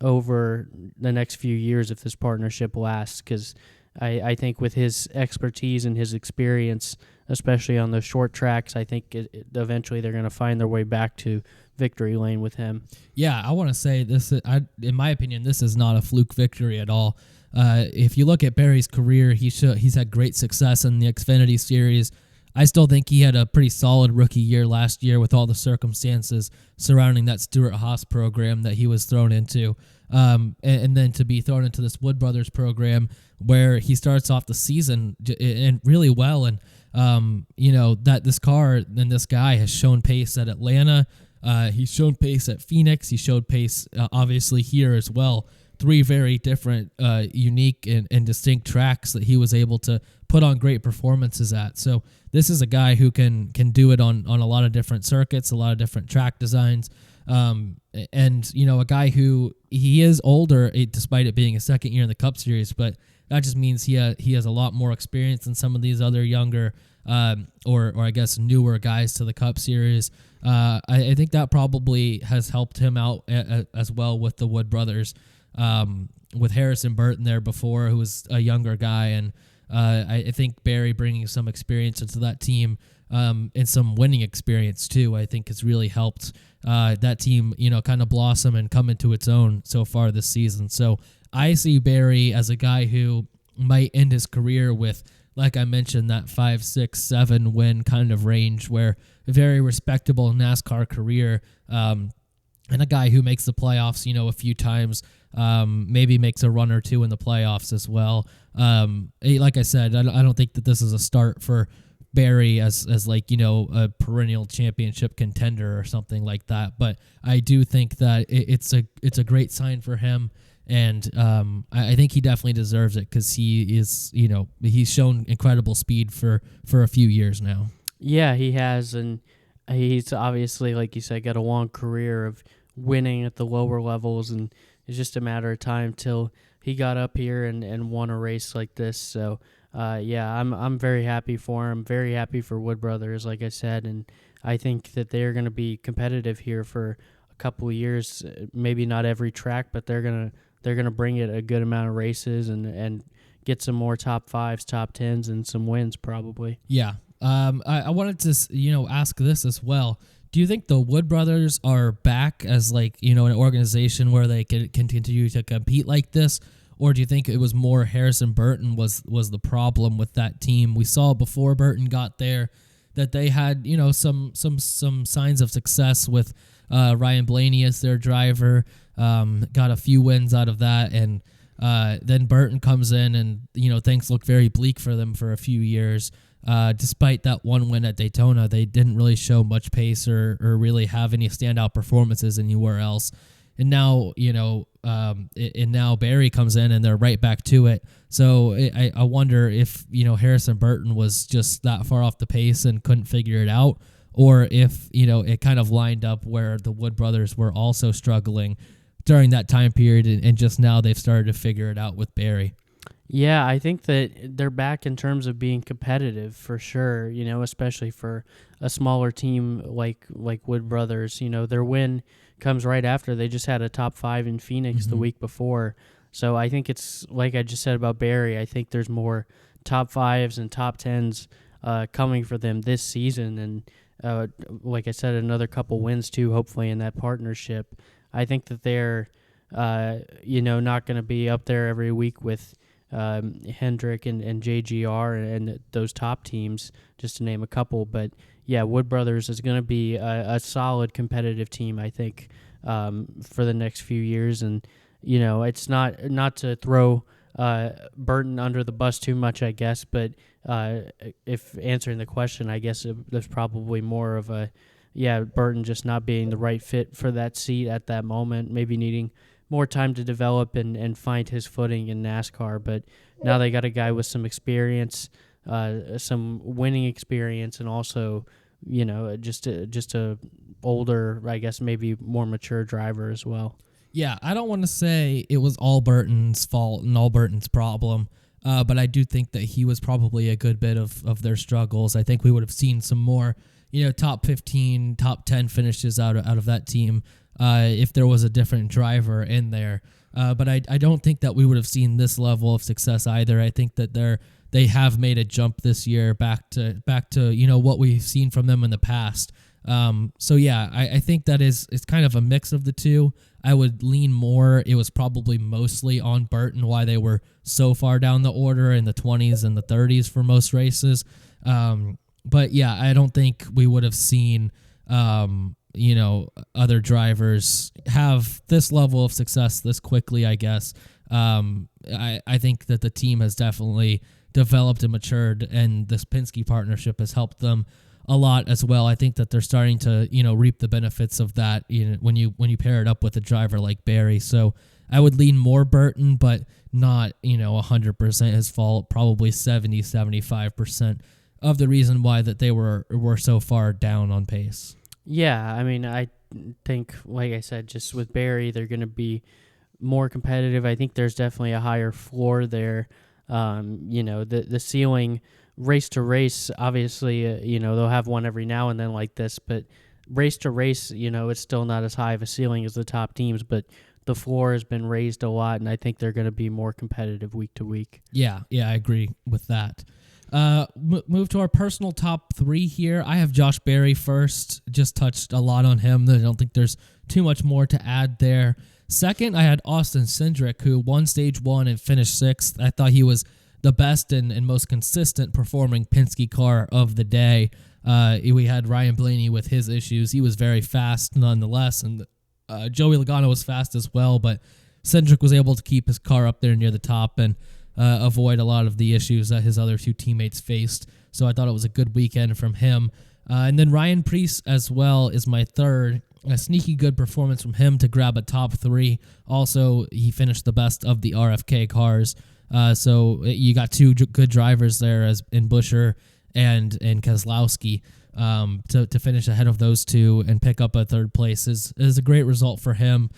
over the next few years if this partnership lasts, because I think with his expertise and his experience, especially on those short tracks, I think eventually they're going to find their way back to victory lane with him. Yeah, I want to say this. In my opinion, this is not a fluke victory at all. If you look at Berry's career, he's had great success in the Xfinity Series. I still think he had a pretty solid rookie year last year with all the circumstances surrounding that Stewart-Haas program that he was thrown into. And then to be thrown into this Wood Brothers program where he starts off the season and really well. And, that this car and this guy has shown pace at Atlanta. He's shown pace at Phoenix. He showed pace, obviously, here as well. 3 very different, unique and distinct tracks that he was able to put on great performances at. So this is a guy who can do it on a lot of different circuits, a lot of different track designs. And a guy who he is older, despite it being a second year in the Cup Series, but that just means he has a lot more experience than some of these other younger or I guess newer guys to the Cup Series. I think that probably has helped him out as well with the Wood brothers, with Harrison Burton there before, who was a younger guy, and I think Barry bringing some experience into that team and some winning experience too, I think has really helped that team, kind of blossom and come into its own so far this season. So I see Barry as a guy who might end his career with, like I mentioned, that 5, 6, 7 win kind of range, where a very respectable NASCAR career, and a guy who makes the playoffs, a few times, maybe makes a run or two in the playoffs as well. Like I said, I don't think that this is a start for Barry as like, a perennial championship contender or something like that. But I do think that it's a great sign for him. And I think he definitely deserves it, because he is, he's shown incredible speed for a few years now. Yeah, he has, and he's obviously, like you said, got a long career of winning at the lower levels, and it's just a matter of time till he got up here and won a race like this. So, I'm very happy for him, very happy for Wood Brothers, like I said, and I think that they're going to be competitive here for a couple of years. Maybe not every track, but they're gonna bring it a good amount of races and get some more top 5s, top 10s, and some wins probably. Yeah. I wanted to ask this as well. Do you think the Wood brothers are back as like an organization where they can continue to compete like this, or do you think it was more Harrison Burton was the problem with that team? We saw before Burton got there that they had some signs of success with Ryan Blaney as their driver. Got a few wins out of that, and then Burton comes in, and things look very bleak for them for a few years. Despite that one win at Daytona, they didn't really show much pace or really have any standout performances anywhere else. And now now Barry comes in, and they're right back to it. So I wonder if Harrison Burton was just that far off the pace and couldn't figure it out, or if it kind of lined up where the Wood brothers were also struggling during that time period, and just now they've started to figure it out with Barry. Yeah, I think that they're back in terms of being competitive for sure, especially for a smaller team like Wood Brothers. Their win comes right after they just had a top 5 in Phoenix the week before. So I think it's like I just said about Barry, I think there's more top 5s and top 10s coming for them this season. And like I said, another couple wins too, hopefully, in that partnership. I think that they're, not going to be up there every week with Hendrick and JGR and those top teams, just to name a couple. But yeah, Wood Brothers is going to be a solid competitive team, I think, for the next few years. And it's not to throw Burton under the bus too much, I guess. But if answering the question, I guess there's probably more of Burton just not being the right fit for that seat at that moment, maybe needing more time to develop and find his footing in NASCAR. But now they got a guy with some experience, some winning experience, and also, just a older, I guess maybe more mature driver as well. Yeah, I don't want to say it was all Burton's fault and all Burton's problem, but I do think that he was probably a good bit of their struggles. I think we would have seen some more, top 15, top 10 finishes out of that team if there was a different driver in there. But I don't think that we would have seen this level of success either. I think that they have made a jump this year back to what we've seen from them in the past. So yeah, I think that it's kind of a mix of the two. I would lean more. It was probably mostly on Burton why they were so far down the order in the 20s and the 30s for most races. But yeah, I don't think we would have seen other drivers have this level of success this quickly, I guess. I think that the team has definitely developed and matured, and this Penske partnership has helped them a lot as well. I think that they're starting to, reap the benefits of that, when you pair it up with a driver like Barry. So I would lean more Burton, but not, 100% his fault, probably 70, 75% of the reason why that they were so far down on pace. Yeah, I mean, I think, like I said, just with Barry, they're going to be more competitive. I think there's definitely a higher floor there. The ceiling, race to race, obviously, they'll have one every now and then like this, but race to race, it's still not as high of a ceiling as the top teams, but the floor has been raised a lot, and I think they're going to be more competitive week to week. Yeah, I agree with that. Move to our personal top 3 here. I have Josh Berry first. Just touched a lot on him. I don't think there's too much more to add there. Second, I had Austin Cindric, who won Stage 1 and finished 6th. I thought he was the best and most consistent performing Penske car of the day. We had Ryan Blaney with his issues. He was very fast nonetheless, and Joey Logano was fast as well, but Cindric was able to keep his car up there near the top and avoid a lot of the issues that his other 2 teammates faced. So I thought it was a good weekend from him. And then Ryan Preece as well is my third. A sneaky good performance from him to grab a top 3. Also, he finished the best of the RFK cars. So you got 2 good drivers there as in Buescher and Keselowski. To finish ahead of those 2 and pick up a 3rd place is a great result for him.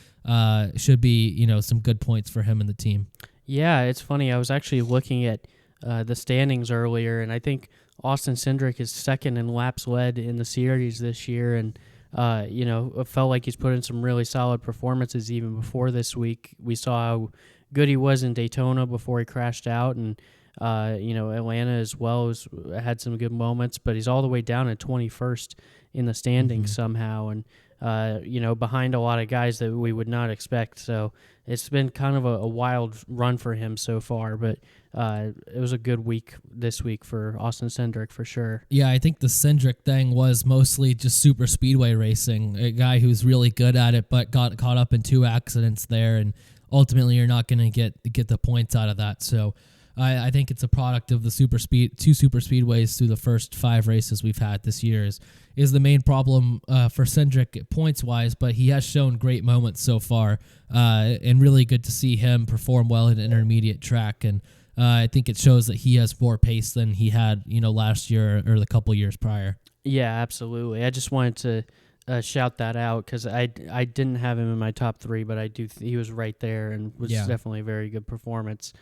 Should be some good points for him and the team. Yeah, it's funny. I was actually looking at the standings earlier, and I think Austin Cindric is second in laps led in the series this year, and it felt like he's put in some really solid performances even before this week. We saw how good he was in Daytona before he crashed out, and Atlanta as well had some good moments, but he's all the way down at 21st in the standings somehow, and behind a lot of guys that we would not expect. So it's been kind of a wild run for him so far, but it was a good week this week for Austin Cindric for sure. Yeah, I think the Cindric thing was mostly just super speedway racing. A guy who's really good at it, but got caught up in 2 accidents there, and ultimately you're not going to get the points out of that. So I think it's a product of the 2 super speedways through the first 5 races we've had this year is the main problem for Cindric points-wise, but he has shown great moments so far, and really good to see him perform well in an intermediate track, and I think it shows that he has more pace than he had last year or the couple years prior. Yeah, absolutely. I just wanted to shout that out because I didn't have him in my top 3, but he was right there and was definitely a very good performance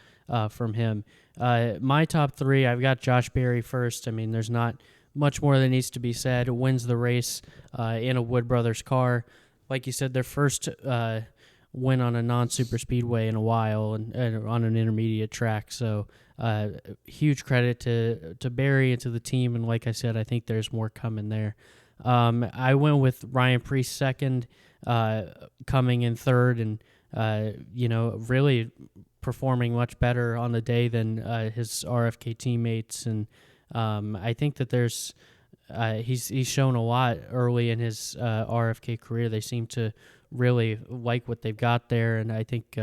from him. My top 3, I've got Josh Berry first. I mean, there's not much more that needs to be said. Wins the race in a Wood Brothers car. Like you said, their first win on a non-super speedway in a while and on an intermediate track. So huge credit to Berry and to the team. And like I said, I think there's more coming there. I went with Ryan Preece second, coming in third, and really performing much better on the day than his RFK teammates. And I think that he's shown a lot early in his RFK career. They seem to really like what they've got there, and I think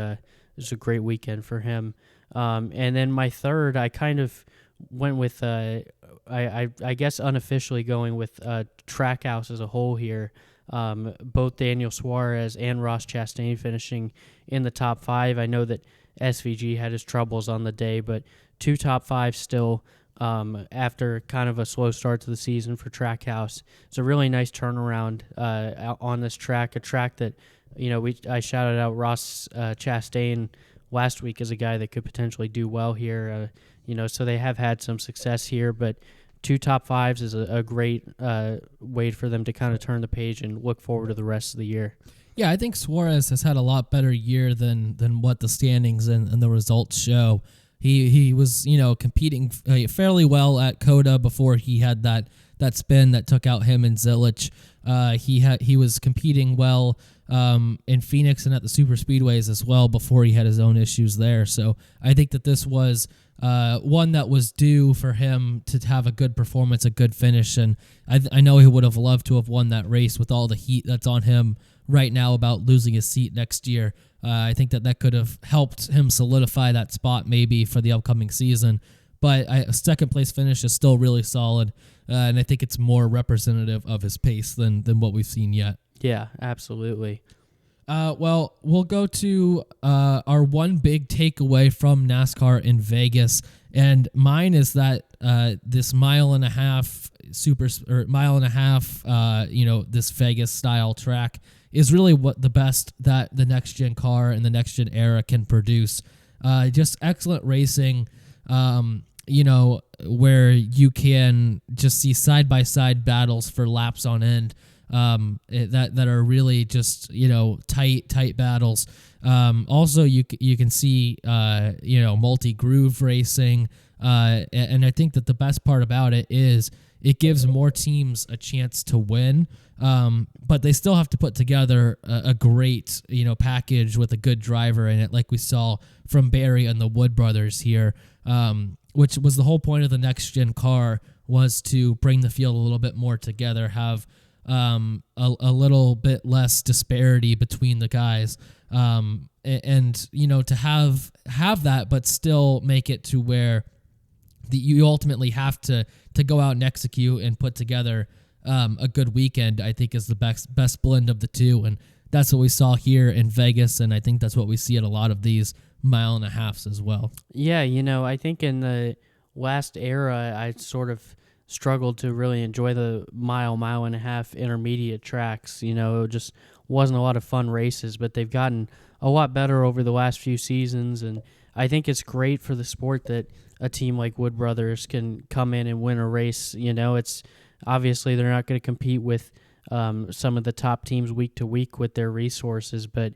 it's a great weekend for him. And then my third, I kind of went with I guess unofficially going with Trackhouse as a whole here. Both Daniel Suarez and Ross Chastain finishing in the top 5. I know that SVG had his troubles on the day, but 2 top 5 still after kind of a slow start to the season for Trackhouse. It's a really nice turnaround on this track, a track that I shouted out Ross Chastain last week as a guy that could potentially do well here. So they have had some success here, but 2 top 5s is a great way for them to kind of turn the page and look forward to the rest of the year. Yeah, I think Suarez has had a lot better year than what the standings and the results show. He was competing fairly well at COTA before he had that spin that took out him and Zilich. He was competing well in Phoenix and at the super speedways as well before he had his own issues there. So I think that this was one that was due for him to have a good performance, a good finish, and I know he would have loved to have won that race with all the heat that's on him right now about losing his seat next year. I think that could have helped him solidify that spot maybe for the upcoming season. But a second place finish is still really solid, and I think it's more representative of his pace than what we've seen yet. Yeah, absolutely. Well, we'll go to our one big takeaway from NASCAR in Vegas, and mine is that this 1.5 mile mile and a half, this Vegas style track is really what the best that the next gen car and the next gen era can produce. Just excellent racing, where you can just see side by side battles for laps on end, that are really just, tight battles. Also you can see, multi groove racing. And I think that the best part about it is it gives more teams a chance to win, but they still have to put together a great, package with a good driver in it, like we saw from Barry and the Wood brothers here, which was the whole point of the next gen car, was to bring the field a little bit more together, have a little bit less disparity between the guys, and to have that, but still make it to where you ultimately have to go out and execute and put together a good weekend, I think is the best blend of the two. And that's what we saw here in Vegas, and I think that's what we see at a lot of these mile and a halves as well. Yeah, I think in the last era, I sort of struggled to really enjoy the mile and a half intermediate tracks. It just wasn't a lot of fun races, but they've gotten a lot better over the last few seasons, and I think it's great for the sport that a team like Wood Brothers can come in and win a race. It's obviously they're not going to compete with some of the top teams week to week with their resources, but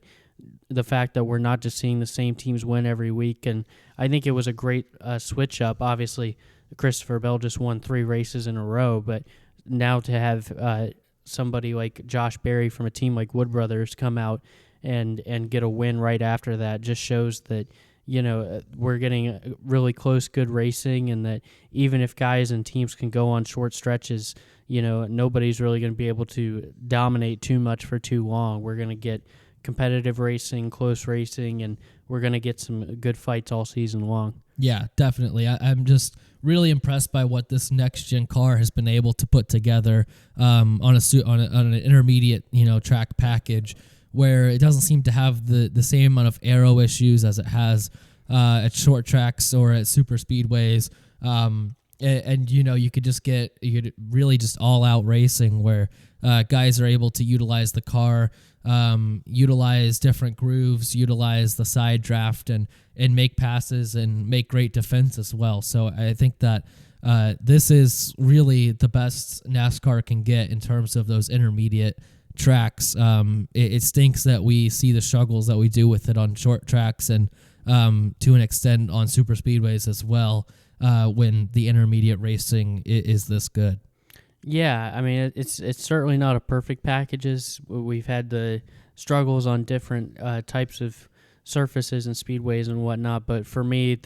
the fact that we're not just seeing the same teams win every week, and I think it was a great switch up. Obviously, Christopher Bell just won 3 races in a row, but now to have somebody like Josh Berry from a team like Wood Brothers come out and get a win right after that just shows that we're getting really close, good racing, and that even if guys and teams can go on short stretches, nobody's really going to be able to dominate too much for too long. We're going to get competitive racing, close racing, and we're going to get some good fights all season long. Yeah, definitely. I'm just really impressed by what this next gen car has been able to put together on an intermediate track package, where it doesn't seem to have the same amount of aero issues as it has at short tracks or at super speedways. And you could really just all out racing where guys are able to utilize the car, utilize different grooves, utilize the side draft, and make passes and make great defense as well. So I think that this is really the best NASCAR can get in terms of those intermediate tracks. It stinks that we see the struggles that we do with it on short tracks and to an extent on super speedways as well, when the intermediate racing is this good. Yeah, I mean, it's certainly not a perfect package. We've had the struggles on different types of surfaces and speedways and whatnot, but for me,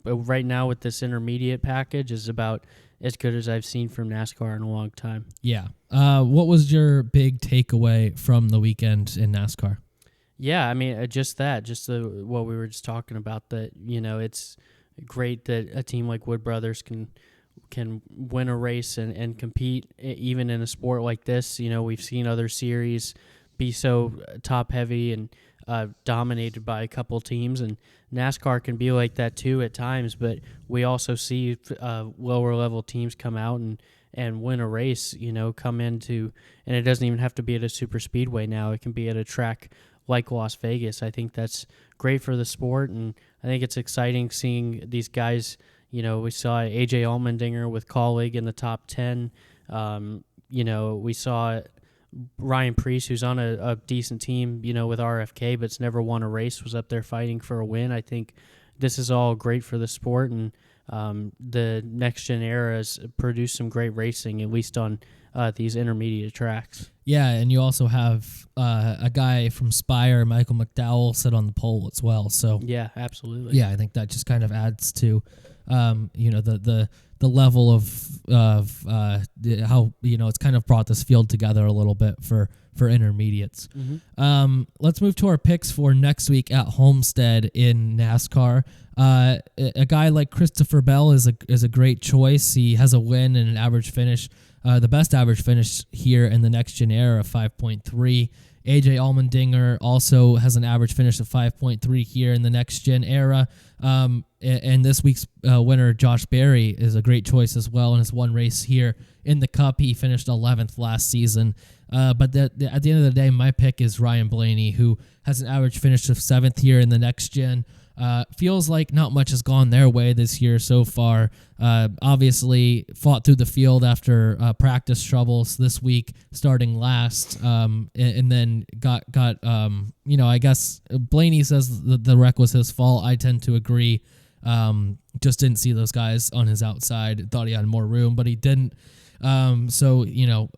right now with this intermediate package is about as good as I've seen from NASCAR in a long time. Yeah. What was your big takeaway from the weekend in NASCAR? Yeah, I mean, what we were just talking about, that, it's great that a team like Wood Brothers can win a race and compete even in a sport like this. We've seen other series be so top heavy and dominated by a couple teams, and NASCAR can be like that too at times, but we also see lower level teams come out and win a race, come into, and it doesn't even have to be at a super speedway now. It can be at a track like Las Vegas. I think that's great for the sport, and I think it's exciting seeing these guys. We saw AJ Allmendinger with Colleague in the top 10. We saw Ryan Preece, who's on a decent team, with RFK, but's never won a race, was up there fighting for a win. I think this is all great for the sport, and the next gen era has produced some great racing, at least on these intermediate tracks. Yeah, and you also have a guy from Spire, Michael McDowell, sit on the pole as well. So yeah, absolutely. Yeah, I think that just kind of adds to the level of how it's kind of brought this field together a little bit for intermediates. Mm-hmm. Let's move to our picks for next week at Homestead in NASCAR. A guy like Christopher Bell is a great choice. He has a win and an average finish, the best average finish here in the next gen era of 5.3. AJ Allmendinger also has an average finish of 5.3 here in the next gen era. And this week's winner, Josh Berry, is a great choice as well in his one race here in the Cup. He finished 11th last season. But at the end of the day, my pick is Ryan Blaney, who has an average finish of 7th here in the next gen. Feels like not much has gone their way this year so far. Obviously fought through the field after practice troubles this week, starting last, and then got I guess Blaney says the wreck was his fault. I tend to agree. Just didn't see those guys on his outside. Thought he had more room, but he didn't. So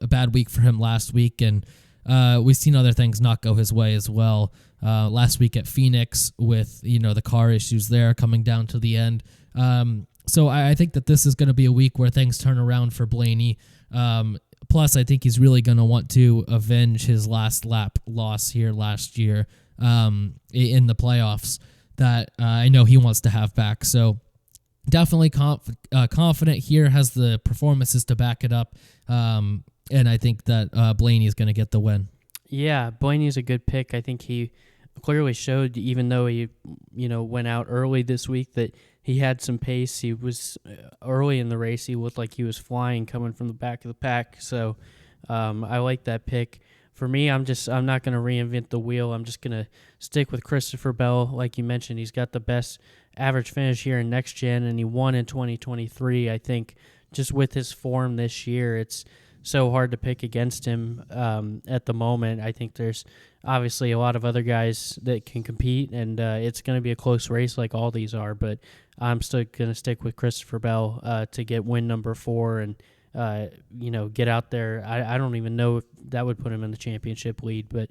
a bad week for him last week, and we've seen other things not go his way as well. Last week at Phoenix with, the car issues there coming down to the end. So I think that this is going to be a week where things turn around for Blaney. Plus, I think he's really going to want to avenge his last lap loss here last year in the playoffs that I know he wants to have back. So definitely confident here, has the performances to back it up. And I think that Blaney is going to get the win. Yeah, Blaney's a good pick. I think he clearly showed, even though he, went out early this week, that he had some pace. He was early in the race. He looked like he was flying coming from the back of the pack. So I like that pick. For me, I'm not going to reinvent the wheel. I'm just going to stick with Christopher Bell. Like you mentioned, he's got the best average finish here in next gen, and he won in 2023. I think just with his form this year, it's so hard to pick against him at the moment. I think there's obviously a lot of other guys that can compete, and it's going to be a close race like all these are, but I'm still going to stick with Christopher Bell to get win number 4 and get out there. I don't even know if that would put him in the championship lead, but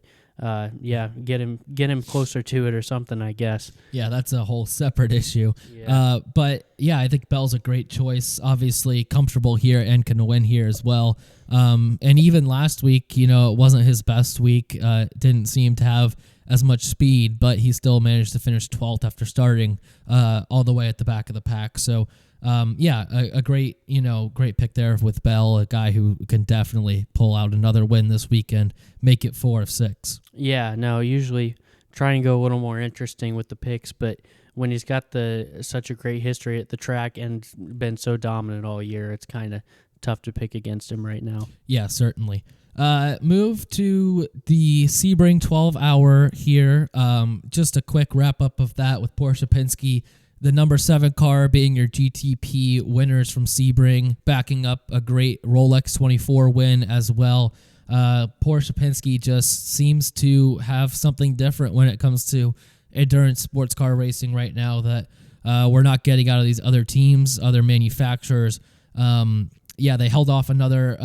get him closer to it or something, I guess. Yeah, that's a whole separate issue. Yeah. But yeah, I think Bell's a great choice. Obviously comfortable here and can win here as well. And even last week, it wasn't his best week. Didn't seem to have as much speed, but he still managed to finish 12th after starting all the way at the back of the pack. So a great pick there with Bell, a guy who can definitely pull out another win this weekend, make it 4 of 6. Yeah, no, usually try and go a little more interesting with the picks, but when he's got such a great history at the track and been so dominant all year, it's kind of tough to pick against him right now. Yeah, certainly. Move to the Sebring 12-hour here. Just a quick wrap-up of that with Porsche Penske. The number 7 car being your GTP winners from Sebring, backing up a great Rolex 24 win as well. Porsche Penske just seems to have something different when it comes to endurance sports car racing right now that we're not getting out of these other teams, other manufacturers. They held off another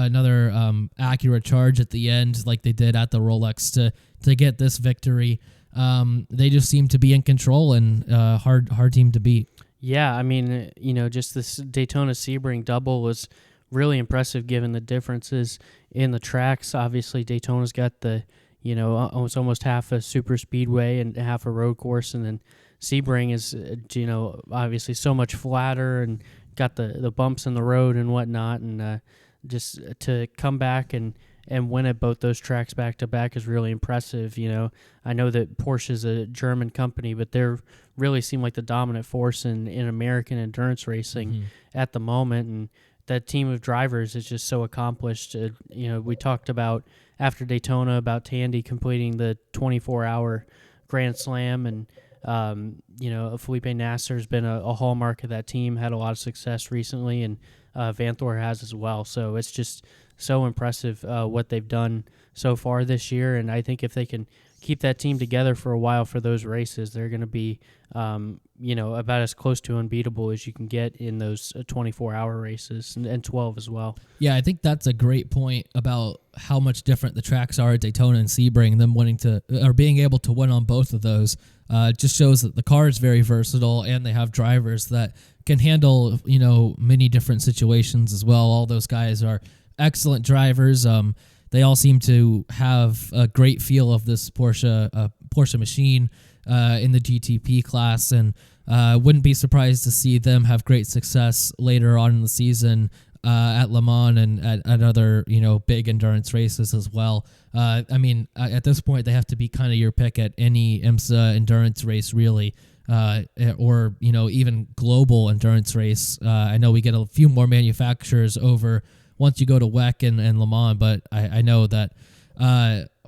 accurate charge at the end like they did at the Rolex to get this victory. They just seem to be in control and hard team to beat. Yeah, I mean, just this Daytona Sebring double was really impressive given the differences in the tracks. Obviously, Daytona's got the, almost half a super speedway and half a road course, and then Sebring is, obviously so much flatter and got the bumps in the road and whatnot, and just to come back and win at both those tracks back to back is really impressive. I know that Porsche's a German company, but they're really seem like the dominant force in American endurance racing at the moment, and that team of drivers is just so accomplished. We talked about after Daytona about Tandy completing the 24-hour Grand Slam, and Felipe Nasser's been a hallmark of that team, had a lot of success recently, and Vanthor has as well. So it's just so impressive what they've done so far this year, and I think if they can keep that team together for a while for those races, they're going to be, about as close to unbeatable as you can get in those 24-hour races and 12 as well. Yeah, I think that's a great point about how much different the tracks are at Daytona and Sebring. Them being able to win on both of those just shows that the car is very versatile, and they have drivers that can handle many different situations as well. All those guys are excellent drivers. They all seem to have a great feel of this Porsche machine in the GTP class, and wouldn't be surprised to see them have great success later on in the season at Le Mans and at other big endurance races as well. I mean, at this point, they have to be kind of your pick at any IMSA endurance race, really, or even global endurance race. I know we get a few more manufacturers over once you go to WEC and Le Mans, but I know that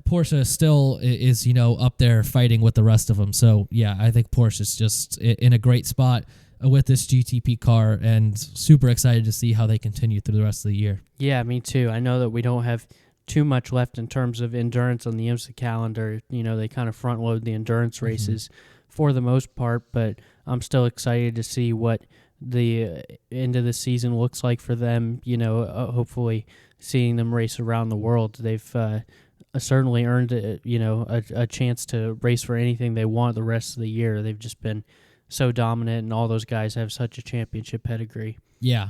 Porsche still is up there fighting with the rest of them. So yeah, I think Porsche is just in a great spot with this GTP car, and super excited to see how they continue through the rest of the year. Yeah, me too. I know that we don't have too much left in terms of endurance on the IMSA calendar. They kind of front load the endurance races for the most part, but I'm still excited to see what the end of the season looks like for them. Hopefully seeing them race around the world. They've certainly earned a chance to race for anything they want the rest of the year. They've just been so dominant, and all those guys have such a championship pedigree. Yeah.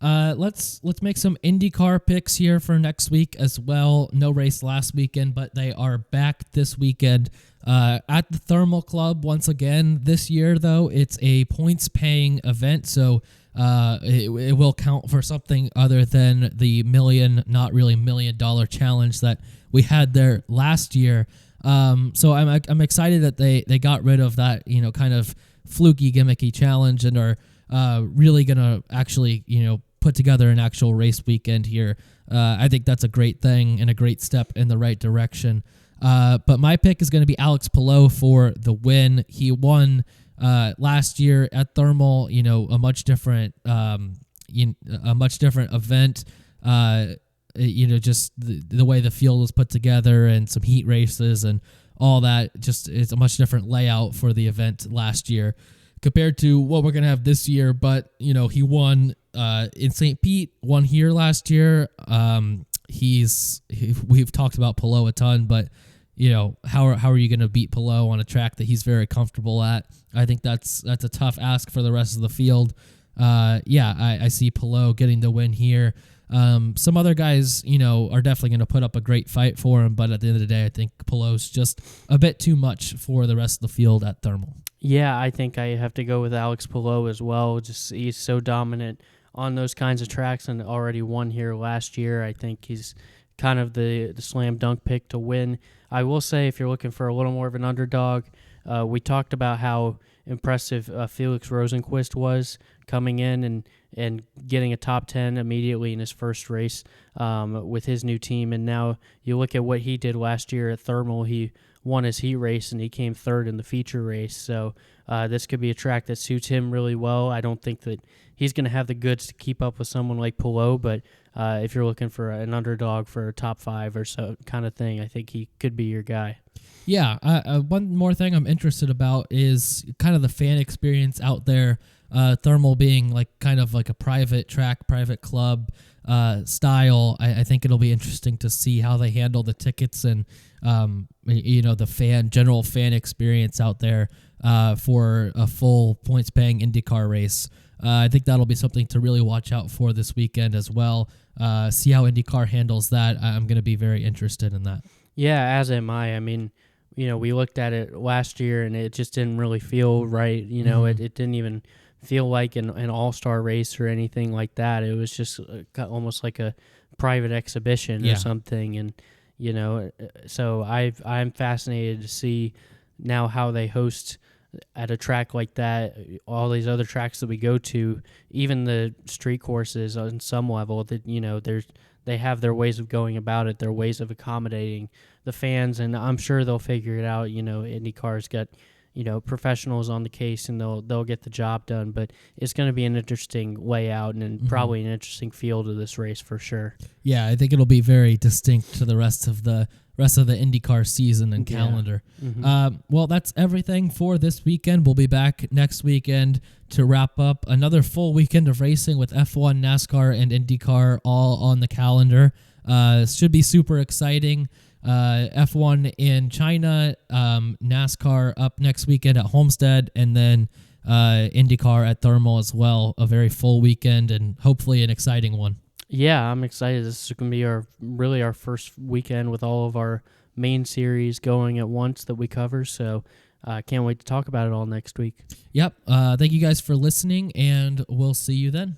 Let's make some IndyCar picks here for next week as well. No race last weekend, but they are back this weekend at the Thermal Club once again. This year, though, it's a points-paying event, so it will count for something other than the not really $1 million challenge that we had there last year. So I'm excited that they got rid of that kind of fluky, gimmicky challenge and are really gonna actually put together an actual race weekend here. I think that's a great thing and a great step in the right direction. But my pick is going to be Alex Palou for the win. He won last year at Thermal. A much different event. Just the way the field was put together and some heat races and all that. Just it's a much different layout for the event last year compared to what we're going to have this year. But, he won in St. Pete, won here last year. We've talked about Palou a ton, but, how are you going to beat Palou on a track that he's very comfortable at? I think that's a tough ask for the rest of the field. I see Palou getting the win here. Some other guys, are definitely going to put up a great fight for him, but at the end of the day, I think Palou's just a bit too much for the rest of the field at Thermal. Yeah, I think I have to go with Alex Palou as well. Just he's so dominant on those kinds of tracks and already won here last year. I think he's kind of the slam dunk pick to win. I will say, if you're looking for a little more of an underdog, we talked about how impressive Felix Rosenqvist was coming in and getting a top 10 immediately in his first race with his new team. And now you look at what he did last year at Thermal. He won his heat race and he came third in the feature race. So this could be a track that suits him really well. I don't think that he's going to have the goods to keep up with someone like Palou, but if you're looking for an underdog for a top 5 or so kind of thing, I think he could be your guy. Yeah, one more thing I'm interested about is kind of the fan experience out there. Thermal being kind of like a private track, private club style. I think it'll be interesting to see how they handle the tickets and the general fan experience out there for a full points paying IndyCar race. I think that'll be something to really watch out for this weekend as well. See how IndyCar handles that. I'm going to be very interested in that. Yeah, as am I. I mean, we looked at it last year and it just didn't really feel right. It didn't even feel like an all-star race or anything like that. It was just almost like a private exhibition or something. And, so I'm fascinated to see now how they host at a track like that, all these other tracks that we go to, even the street courses on some level, that they have their ways of going about it, their ways of accommodating the fans, and I'm sure they'll figure it out. IndyCar's got professionals on the case, and they'll get the job done. But it's going to be an interesting layout and probably an interesting field of this race for sure. Yeah, I think it'll be very distinct to the rest of the IndyCar season and calendar. Well, that's everything for this weekend. We'll be back next weekend to wrap up another full weekend of racing with F1, NASCAR, and IndyCar all on the calendar. Should be super exciting. F1 in China, NASCAR up next weekend at Homestead, and then IndyCar at Thermal as well. A very full weekend and hopefully an exciting one. Yeah, I'm excited. This is going to be our first weekend with all of our main series going at once that we cover. So I can't wait to talk about it all next week. Yep. Thank you guys for listening, and we'll see you then.